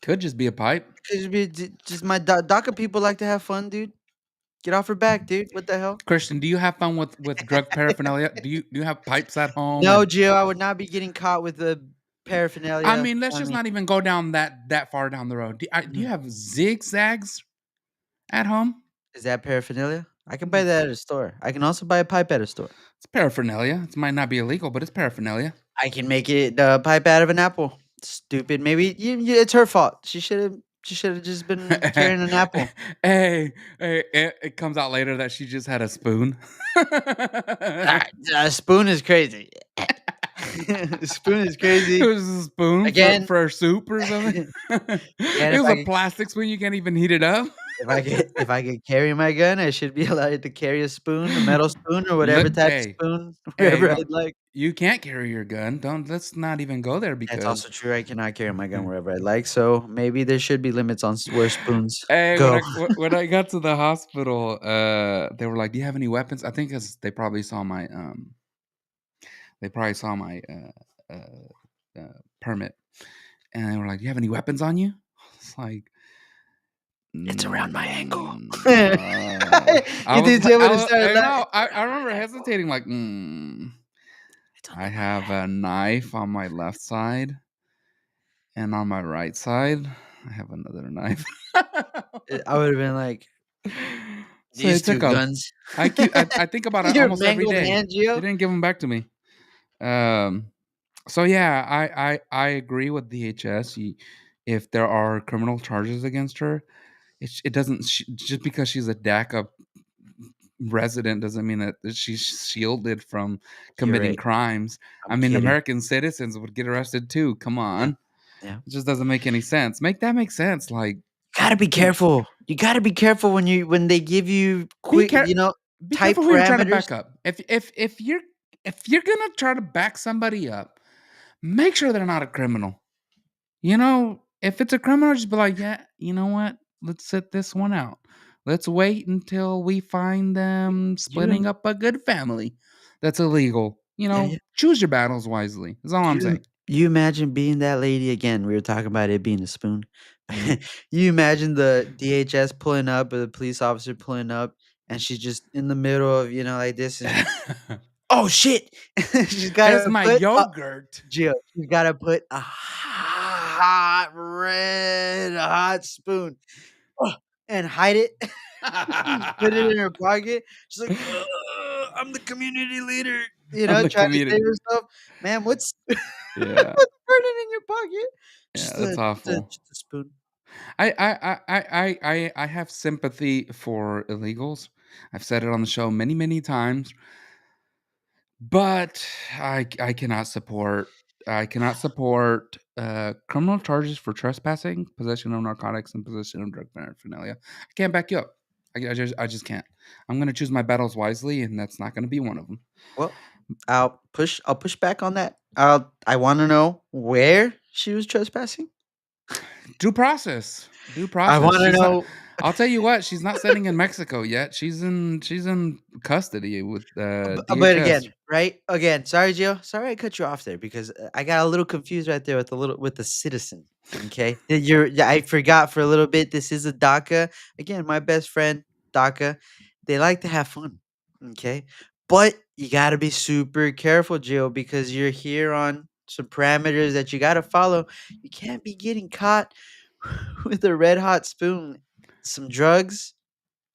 could just be a pipe. It could just be just my DACA people like to have fun, dude. Get off her back, dude. What the hell? Christian, do you have fun with drug paraphernalia? Do you have pipes at home? No, And Gio, I would not be getting caught with the I paraphernalia mean, let's on just me. not even go down that far down the road. Do you Mhm. have zigzags at home? Is that paraphernalia? I can buy that at a store. I can also buy a pipe at a store. It's paraphernalia. It might not be illegal, but it's paraphernalia. I can make it a pipe out of an apple. Stupid. Maybe it's her fault. She should have just been carrying an apple. Hey, it comes out later that she just had a spoon. A spoon is crazy. Spoon is It crazy. was a spoon Again, for soup or something. again, It was a plastic spoon. You can't even heat it up. if I could carry my gun, I should be allowed to carry a spoon, a metal spoon, or whatever Look, type of spoon, hey, wherever don't I'd like. you can't carry your gun. Don't let's not even go there That's because also true. I cannot carry my gun wherever I like, so maybe there should be limits on where spoons hey, go. when I got to the hospital, they were like, "Do you have any weapons?" I think 'cause they probably saw my permit, and they were like, "Do you have any weapons on you?" It's like, It's around my ankle. I You was think like, Joe would have started laughing? I remember hesitating, like, It's I under my have a knife on my left side, and on my right side, I have another knife. I would have been like, So "These it 2 took a guns." I think about it Your almost every mangled day. hand, They Gio. didn't give them back to me. Um, so yeah, I agree with DHS. If there are criminal charges against her, it doesn't just because she's a DACA resident doesn't mean that she's shielded from You're committing right. crimes. I I'm mean, kidding. American citizens would get arrested too. Come Yeah, on, yeah. it just doesn't make any sense. Make that make sense. Like, Gotta be you know, careful. You gotta be careful when they give you be quick, care be tight careful who you're trying to parameters. back up. If you're gonna try to back somebody up, make sure they're not a criminal. If it's a criminal, just be like, yeah, you know what? Let's sit this one out. Let's wait until we find them You splitting up a good family that's illegal. yeah, yeah. Choose your battles wisely. That's all I'm You saying. you imagine being that lady again, we were talking about it being a spoon. Mhm. You imagine the DHS pulling up or the police officer pulling up, and she's just in the middle of, like this, and oh shit! She's It's gotta my put a yogurt. Jill, she's gotta put a hot, red hot spoon, ugh, and hide it. Just put it in her pocket. She's like, "Ugh, I'm the community leader," I'm the trying to save comedian. herself. Man, what's Yeah, what's burning in your pocket? yeah, Just that's awful. a spoon. I have sympathy for illegals. I've said it on the show many, many times. But I cannot support criminal charges for trespassing, possession of narcotics, and possession of drug paraphernalia. I can't back you up. I just can't. I'm gonna choose my battles wisely, and that's not gonna be one of them. Well, I'll push back on that. I wanna know where she was trespassing. Due process. Due I process. wanna She's not. know I'll tell you what. She's not sitting in Mexico yet. She's in custody with but again, DHS. right? Again, sorry, Gio. Sorry I cut you off there because I got a little confused right there with the citizen. Okay. Yeah, I forgot for a little bit. This is a DACA. Again, my best friend, DACA. They like to have fun. Okay. But you gotta be super careful, Gio, because you're here on some parameters that you gotta follow. You can't be getting caught with a red hot spoon, some drugs,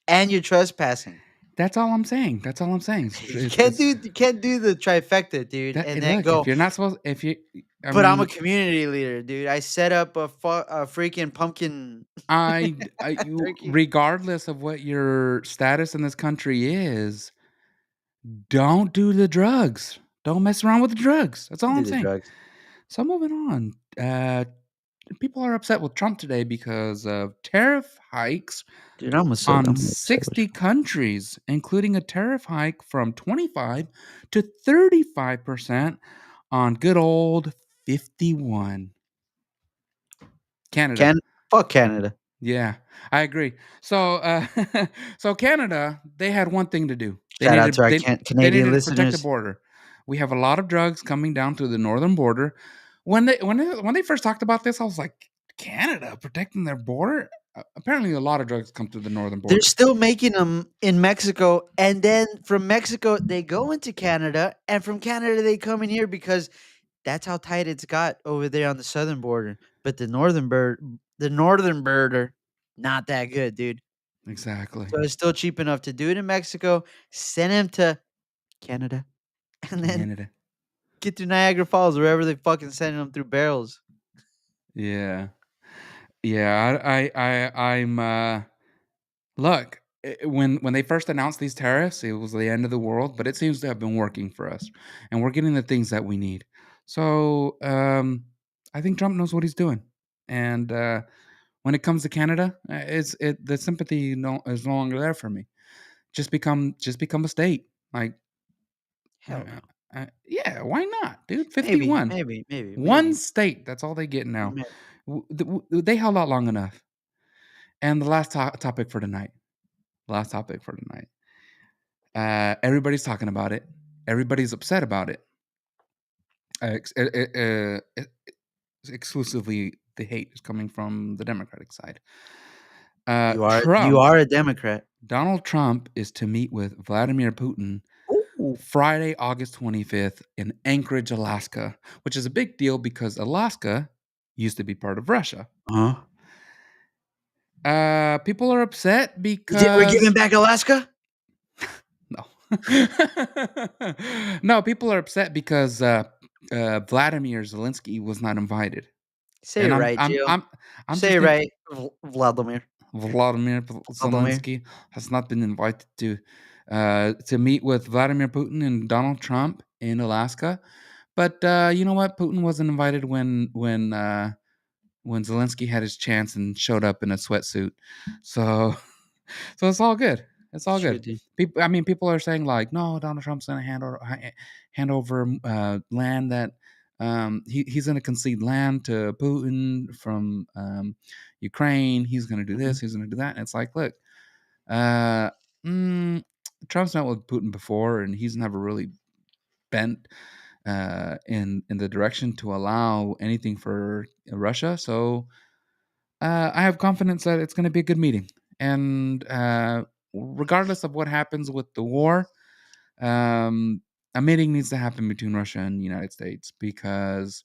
and you're trespassing. That's all I'm saying. That's all I'm saying. You can't do the trifecta, dude, That and then look, if go, you're not supposed, if you, I "But I'm a mean, community leader, dude. I set up a freaking pumpkin turkey." regardless of what your status in this country is, don't do the drugs. Don't mess around with the drugs. That's all Do I'm the saying. drugs. So moving on. people are upset with Trump today because of tariff hikes Dude, on I'm upset with 60 countries, including a tariff hike from 25 to 35% on good old 51. Canada. Fuck Canada. Yeah, I agree. So, so Canada, they had one thing to do. Shout out to our They Canadian needed to protect the listeners. border. We have a lot of drugs coming down through the northern border. When they first talked about this, I was like, Canada protecting their border. Apparently, a lot of drugs come through the northern They're border. still making them in Mexico, and then from Mexico they go into Canada, and from Canada they come in here because that's how tight it's got over there on the southern border. But the northern border, not that good, dude. Exactly, So it's still cheap enough to do it in Mexico, send him to Canada, and then Canada. get to Niagara Falls, wherever they fucking sending them through barrels. Yeah, yeah. I'm. Look, when they first announced these tariffs, it was the end of the world, but it seems to have been working for us, and we're getting the things that we need. So I think Trump knows what he's doing, and when it comes to Canada, the sympathy is no longer there for me. Just become a state. Like, Hell no. yeah, why not, dude? Maybe, 51, maybe, maybe, one maybe, state. That's all they get now. maybe. They held out long enough. And the last topic for tonight. Last topic for tonight. Everybody's talking about it. Everybody's upset about it. Exclusively, the hate is coming from the Democratic side. You Trump, are a Democrat. Donald Trump is to meet with Vladimir Putin Ooh. Friday, August 25th in Anchorage, Alaska, which is a big deal because Alaska used to be part of Russia. Huh? People are upset You think we're giving because back Alaska? no. No, people are upset because Vladimir Zelensky was not invited, Say it and right, Gio. I'm Say just it think right, Vladimir. Vladimir Vladimir. Zelensky has not been invited to meet with Vladimir Putin and Donald Trump in Alaska. But you know what? Putin wasn't invited when Zelensky had his chance and showed up in a sweatsuit. So so it's all good. It's all True, good. dude. People are saying like, no, Donald Trump's going to hand over land that he's going to concede land to Putin from Ukraine. He's going to do Mhm. this. He's going to do that. And it's like, look, uh, mm, Trump's met with Putin before, and he's never really bent in the direction to allow anything for Russia. So I have confidence that it's going to be a good meeting, and regardless of what happens with the war, um, a meeting needs to happen between Russia and the United States because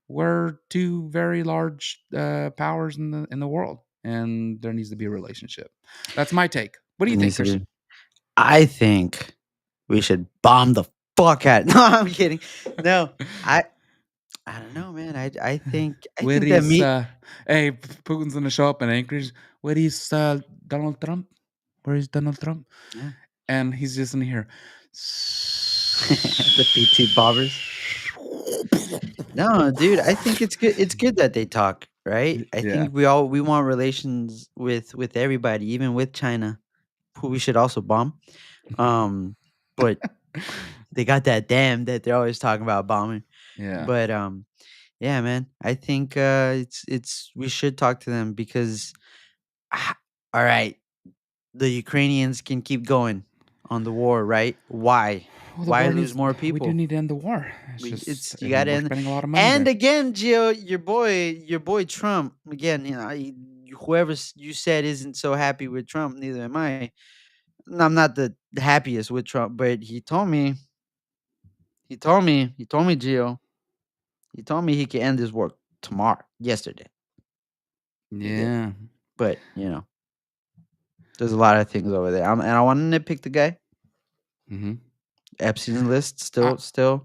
we're two very large powers in the world, and there needs to be a relationship. That's my take. What do you It think, needs to be. Christian? I think we should bomb the fuck out. No, I'm kidding. No, I I don't know, man. I Where think that is me hey, Putin's gonna show up in Anchorage? Where is Donald Trump? Where is Donald Trump? yeah. And he's just in here. The PT bobbers. No, dude, I think it's good that they talk, right? I Yeah. think we want relations with everybody, even with China, who we should also bomb. Um, but they got that dam that they're always talking about bombing. Yeah. But yeah, man, I think it's we should talk to them because ah, all right, the Ukrainians can keep going on the war, right? Why? Well, the Why war lose needs. more We do people? need to end the war. It's We just it's you got to we're end. spending a lot of money And there. again, Gio, your boy Trump. Again, whoever you said isn't so happy with Trump, neither am I. And I'm not the happiest with Trump, but he told me, Gio, he told me he could end his work tomorrow. Yesterday, he did. Yeah. But there's a lot of things over there. And I want to nitpick the guy. Hmm. Epstein's list Uh, that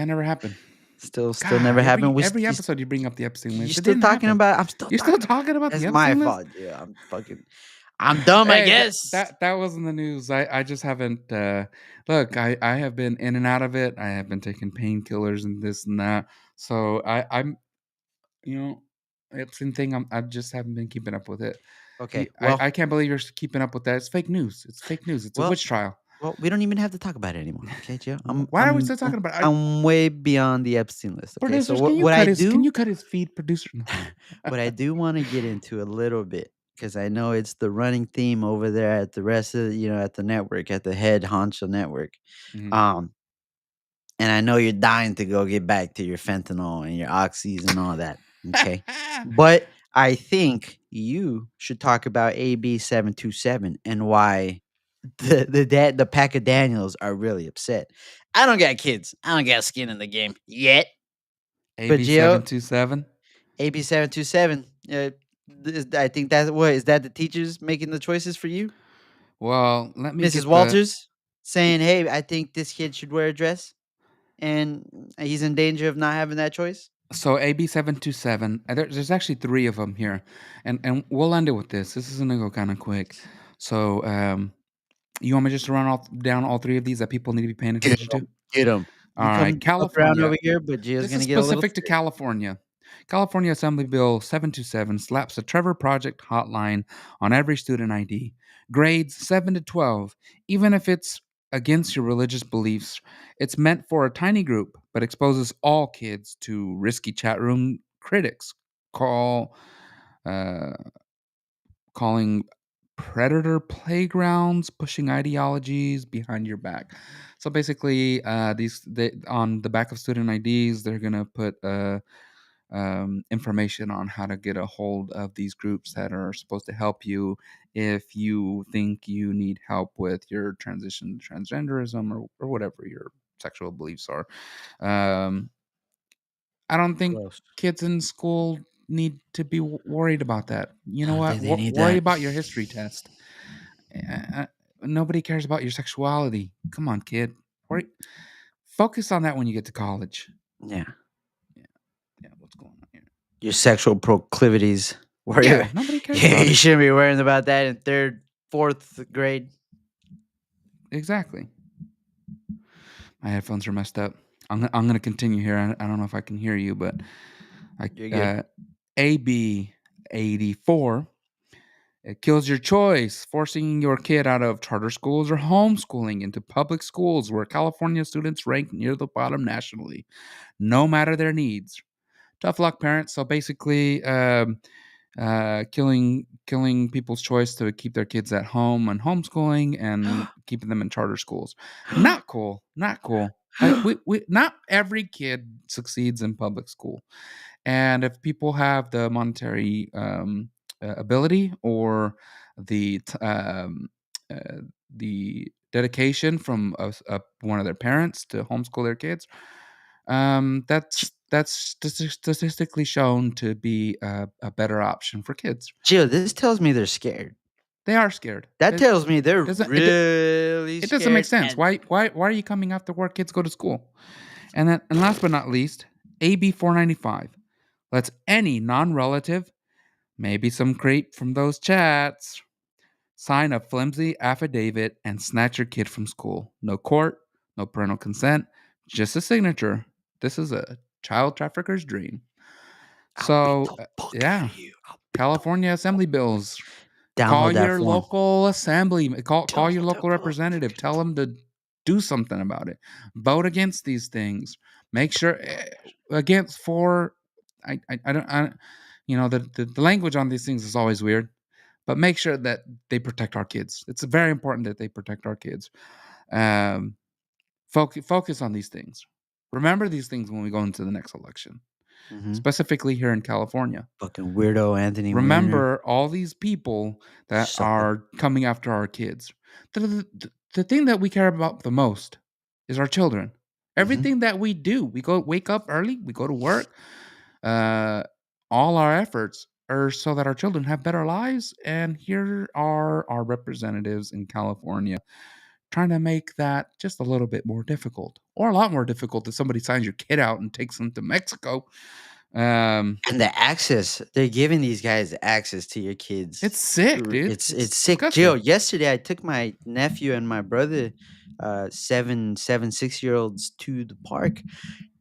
never happened. still never God, happened. every episode you bring up the Epstein You list. It still didn't talking happen. about I'm still You're still talking. talking about the That's my Epstein list? fault. I'm dumb, I Hey, guess. that wasn't the news. I just haven't look, I have been in and out of it. I have been taking painkillers and this and that. So You know, Epstein thing. I just haven't been keeping up with it. Okay. Well, I can't believe you're keeping up with that. It's fake news. It's fake news. It's a well, witch trial. well, we don't even have to talk about it anymore, okay, Joe? Why are we still talking about it? I'm way beyond the Epstein list, okay? So Producers, can you what I cut his? Can do you cut his feed, producer? No. what I do wanna get into a little bit, because I know it's the running theme over there at the rest of at the network, at the head honcho network. Mhm. Um, and I know you're dying to go get back to your fentanyl and your oxys and all that, okay? But I think you should talk about AB 727 and why the pack of Daniels are really upset. I don't got kids. I don't got skin in the game yet. But AB Gio, 727. AB 727. I think that's what is that the teachers making the choices for you, Well, let me Mrs. get the. Walters, saying, "Hey, I think this kid should wear a dress, and he's in danger of not having that choice." So AB 727. There's actually three of them here, and we'll end it with this. This is gonna go kind of quick. So you want me just to run down all three of these that people need to be paying Get attention to? him, get him. You All right, come fuck around California. over here, but Gio's This is gonna get a little specific to scared. California. California Assembly Bill 727 slaps a Trevor Project hotline on every student ID. Grades 7 to 12, even if it's against your religious beliefs. It's meant for a tiny group, but exposes all kids to risky chat room critics. Call uh, calling predator playgrounds, pushing ideologies behind your back. So basically, on the back of student IDs, they're gonna put information on how to get a hold of these groups that are supposed to help you if you think you need help with your transition to transgenderism or whatever your sexual beliefs are. Um, I don't think Gross. kids in school need to be worried about that. You I know don't what? think they need Worry that. about your history test. Nobody cares about your sexuality. Come on, kid. Worry. Focus on that when you get to college. Yeah. Yeah, yeah. What's going on here? Your sexual proclivities. Where you Yeah, nobody cares yeah, about you it. shouldn't be worrying about that in 3rd, 4th grade. Exactly. My headphones are messed up. I'm gonna continue here. I don't know if I can hear you, but You're I good. AB 84. It kills your choice, forcing your kid out of charter schools or homeschooling into public schools where California students rank near the bottom nationally, no matter their needs. Tough luck, parents. So basically, killing people's choice to keep their kids at home and homeschooling and keeping them in charter schools. Not cool. Not cool. We not every kid succeeds in public school, and if people have the monetary ability or the uh, the dedication from one of their parents to homeschool their kids, that's statistically shown to be a better option for kids. Gio, this tells me they're scared. They are scared. That tells me they're Doesn't really it doesn't make scared sense. and Why are you coming after work? Kids go to school. And last but not least, AB 495 lets any non-relative, maybe some creep from those chats, sign a flimsy affidavit and snatch your kid from school. No court, no parental consent, just a signature. This is a child trafficker's dream. I'll beat So, the fuck out yeah, of you. I'll beat the California assembly bills. Call Download that your form. local assembly. Call your Download that local form. representative. Tell them to do something about it. Vote against these things. Make sure against for. I don't. The language on these things is always weird, but make sure that they protect our kids. It's very important that they protect our kids. Um, focus on these things. Remember these things when we go into the next election, Mhm. specifically here in California. Fucking weirdo Anthony Weiner. Remember all these people that Sucker. are coming after our kids. The thing that we care about the most is our children. Mhm. Everything that we do, we go wake up early, we go to work. Uh, all our efforts are so that our children have better lives. And here are our representatives in California trying to make that just a little bit more difficult, or a lot more difficult if somebody signs your kid out and takes them to Mexico. And the access, they're giving these guys access to your kids. It's sick, dude. It's It's sick. disgusting. Jill, yesterday I took my nephew and my brother, 7, 6-year-olds to the park,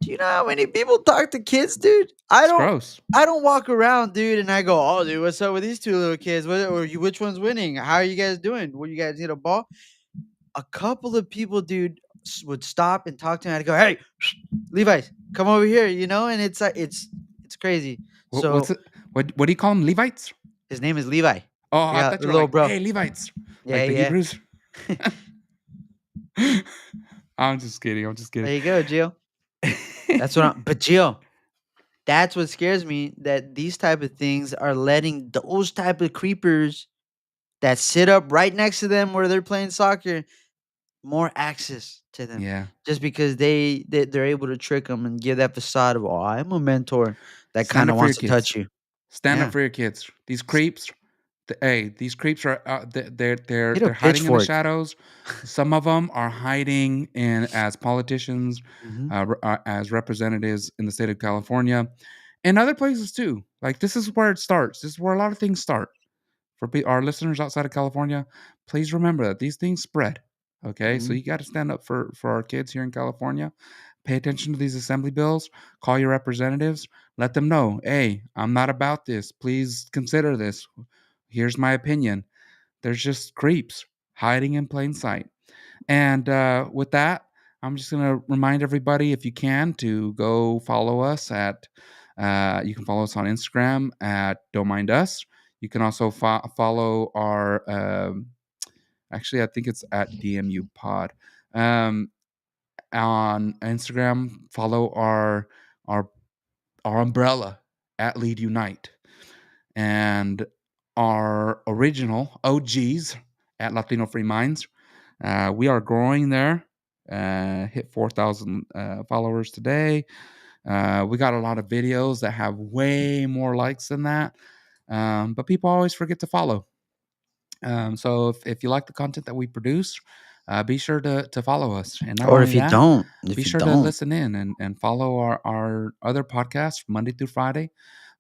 Do you know how many people talk to kids, dude? It's gross. I don't walk around, dude, and I go, "Oh, dude, what's up with these two little kids? Which one's winning? How are you guys doing? What you guys hit a ball?" A couple of people, dude, would stop and talk to me. I'd go, "Hey, Levi, come over here," and it's like it's crazy. What's So it? What do you call them? Levites? his name is Levi. Oh, I Yeah, thought the you were little like, bro. hey, Levites, Yeah, like the yeah. Hebrews. I'm just kidding. I'm just kidding. There you go, Gio. That's what I'm. But Gio, that's what scares me. That these type of things are letting those type of creepers that sit up right next to them where they're playing soccer more access to them, Yeah. just because they're able to trick them and give that facade of, "Oh, I'm a mentor," that Stand kind of up for your wants to kids. touch you. Stand up Yeah, for your kids. These creeps. Hey, these creeps are get a they're hiding in the pitchfork. shadows. Some of them are hiding in as politicians, Mhm. as representatives in the state of California, and other places too. Like this is where it starts. This is where a lot of things start. For our listeners outside of California, please remember that these things spread. Okay, so Mhm. you got to stand up for our kids here in California. Pay attention to these assembly bills. Call your representatives. Let them know, hey, I'm not about this. Please consider this. Here's my opinion. There's just creeps hiding in plain sight. And with that, I'm just going to remind everybody, if you can, to go follow us at, you can follow us on Instagram at Don't Mind Us. You can also follow our, actually, I think it's at DMU Pod. Um, on Instagram, follow our, our umbrella at Lead Unite. And our original OGs at Latino Free Minds. We are growing there. Hit 4,000 followers today. We got a lot of videos that have way more likes than that. But people always forget to follow. So if you like the content that we produce, be sure to follow us. And not Or only that, be if you sure to don't, listen in and follow our other podcasts Monday through Friday.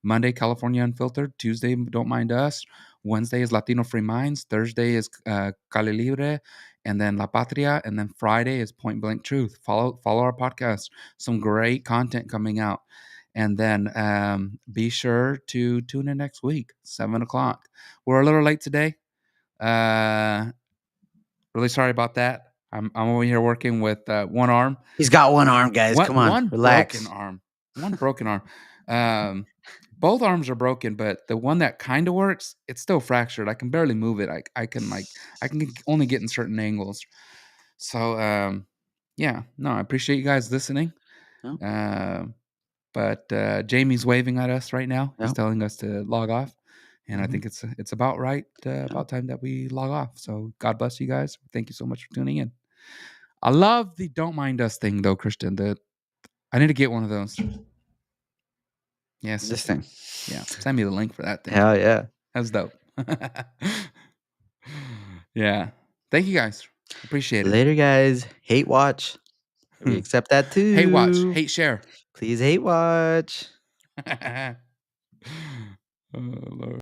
Monday, California Unfiltered. Tuesday, Don't Mind Us. Wednesday is Latino Free Minds. Thursday is Cali Libre, and then La Patria, and then Friday is Point Blank Truth. Follow our podcast. Some great content coming out. And then be sure to tune in next week, 7 o'clock. We're a little late today. Uh, really sorry about that. I'm over here working with one arm. he's got one arm, guys. What Come on, one broken relax. arm? One broken arm. Um, both arms are broken, but the one that kind of works, it's still fractured. I can barely move it. I can only get in certain angles. So yeah, no, I appreciate you guys listening. No, Uh, but Jamie's waving at us right now. He's no, telling us to log off, and I mhm, think it's about right, no. about time that we log off. So God bless you guys. Thank you so much for tuning in. I love the "Don't Mind Us" thing though, Christian. I need to get one of those. Yes, This thing. yeah. Send me the link for that thing. Hell yeah. That's dope. Yeah. Thank you guys. Appreciate it. Later, guys. Hate watch. We accept that Hate watch, too. hate share. Please hate watch. Oh, Lord.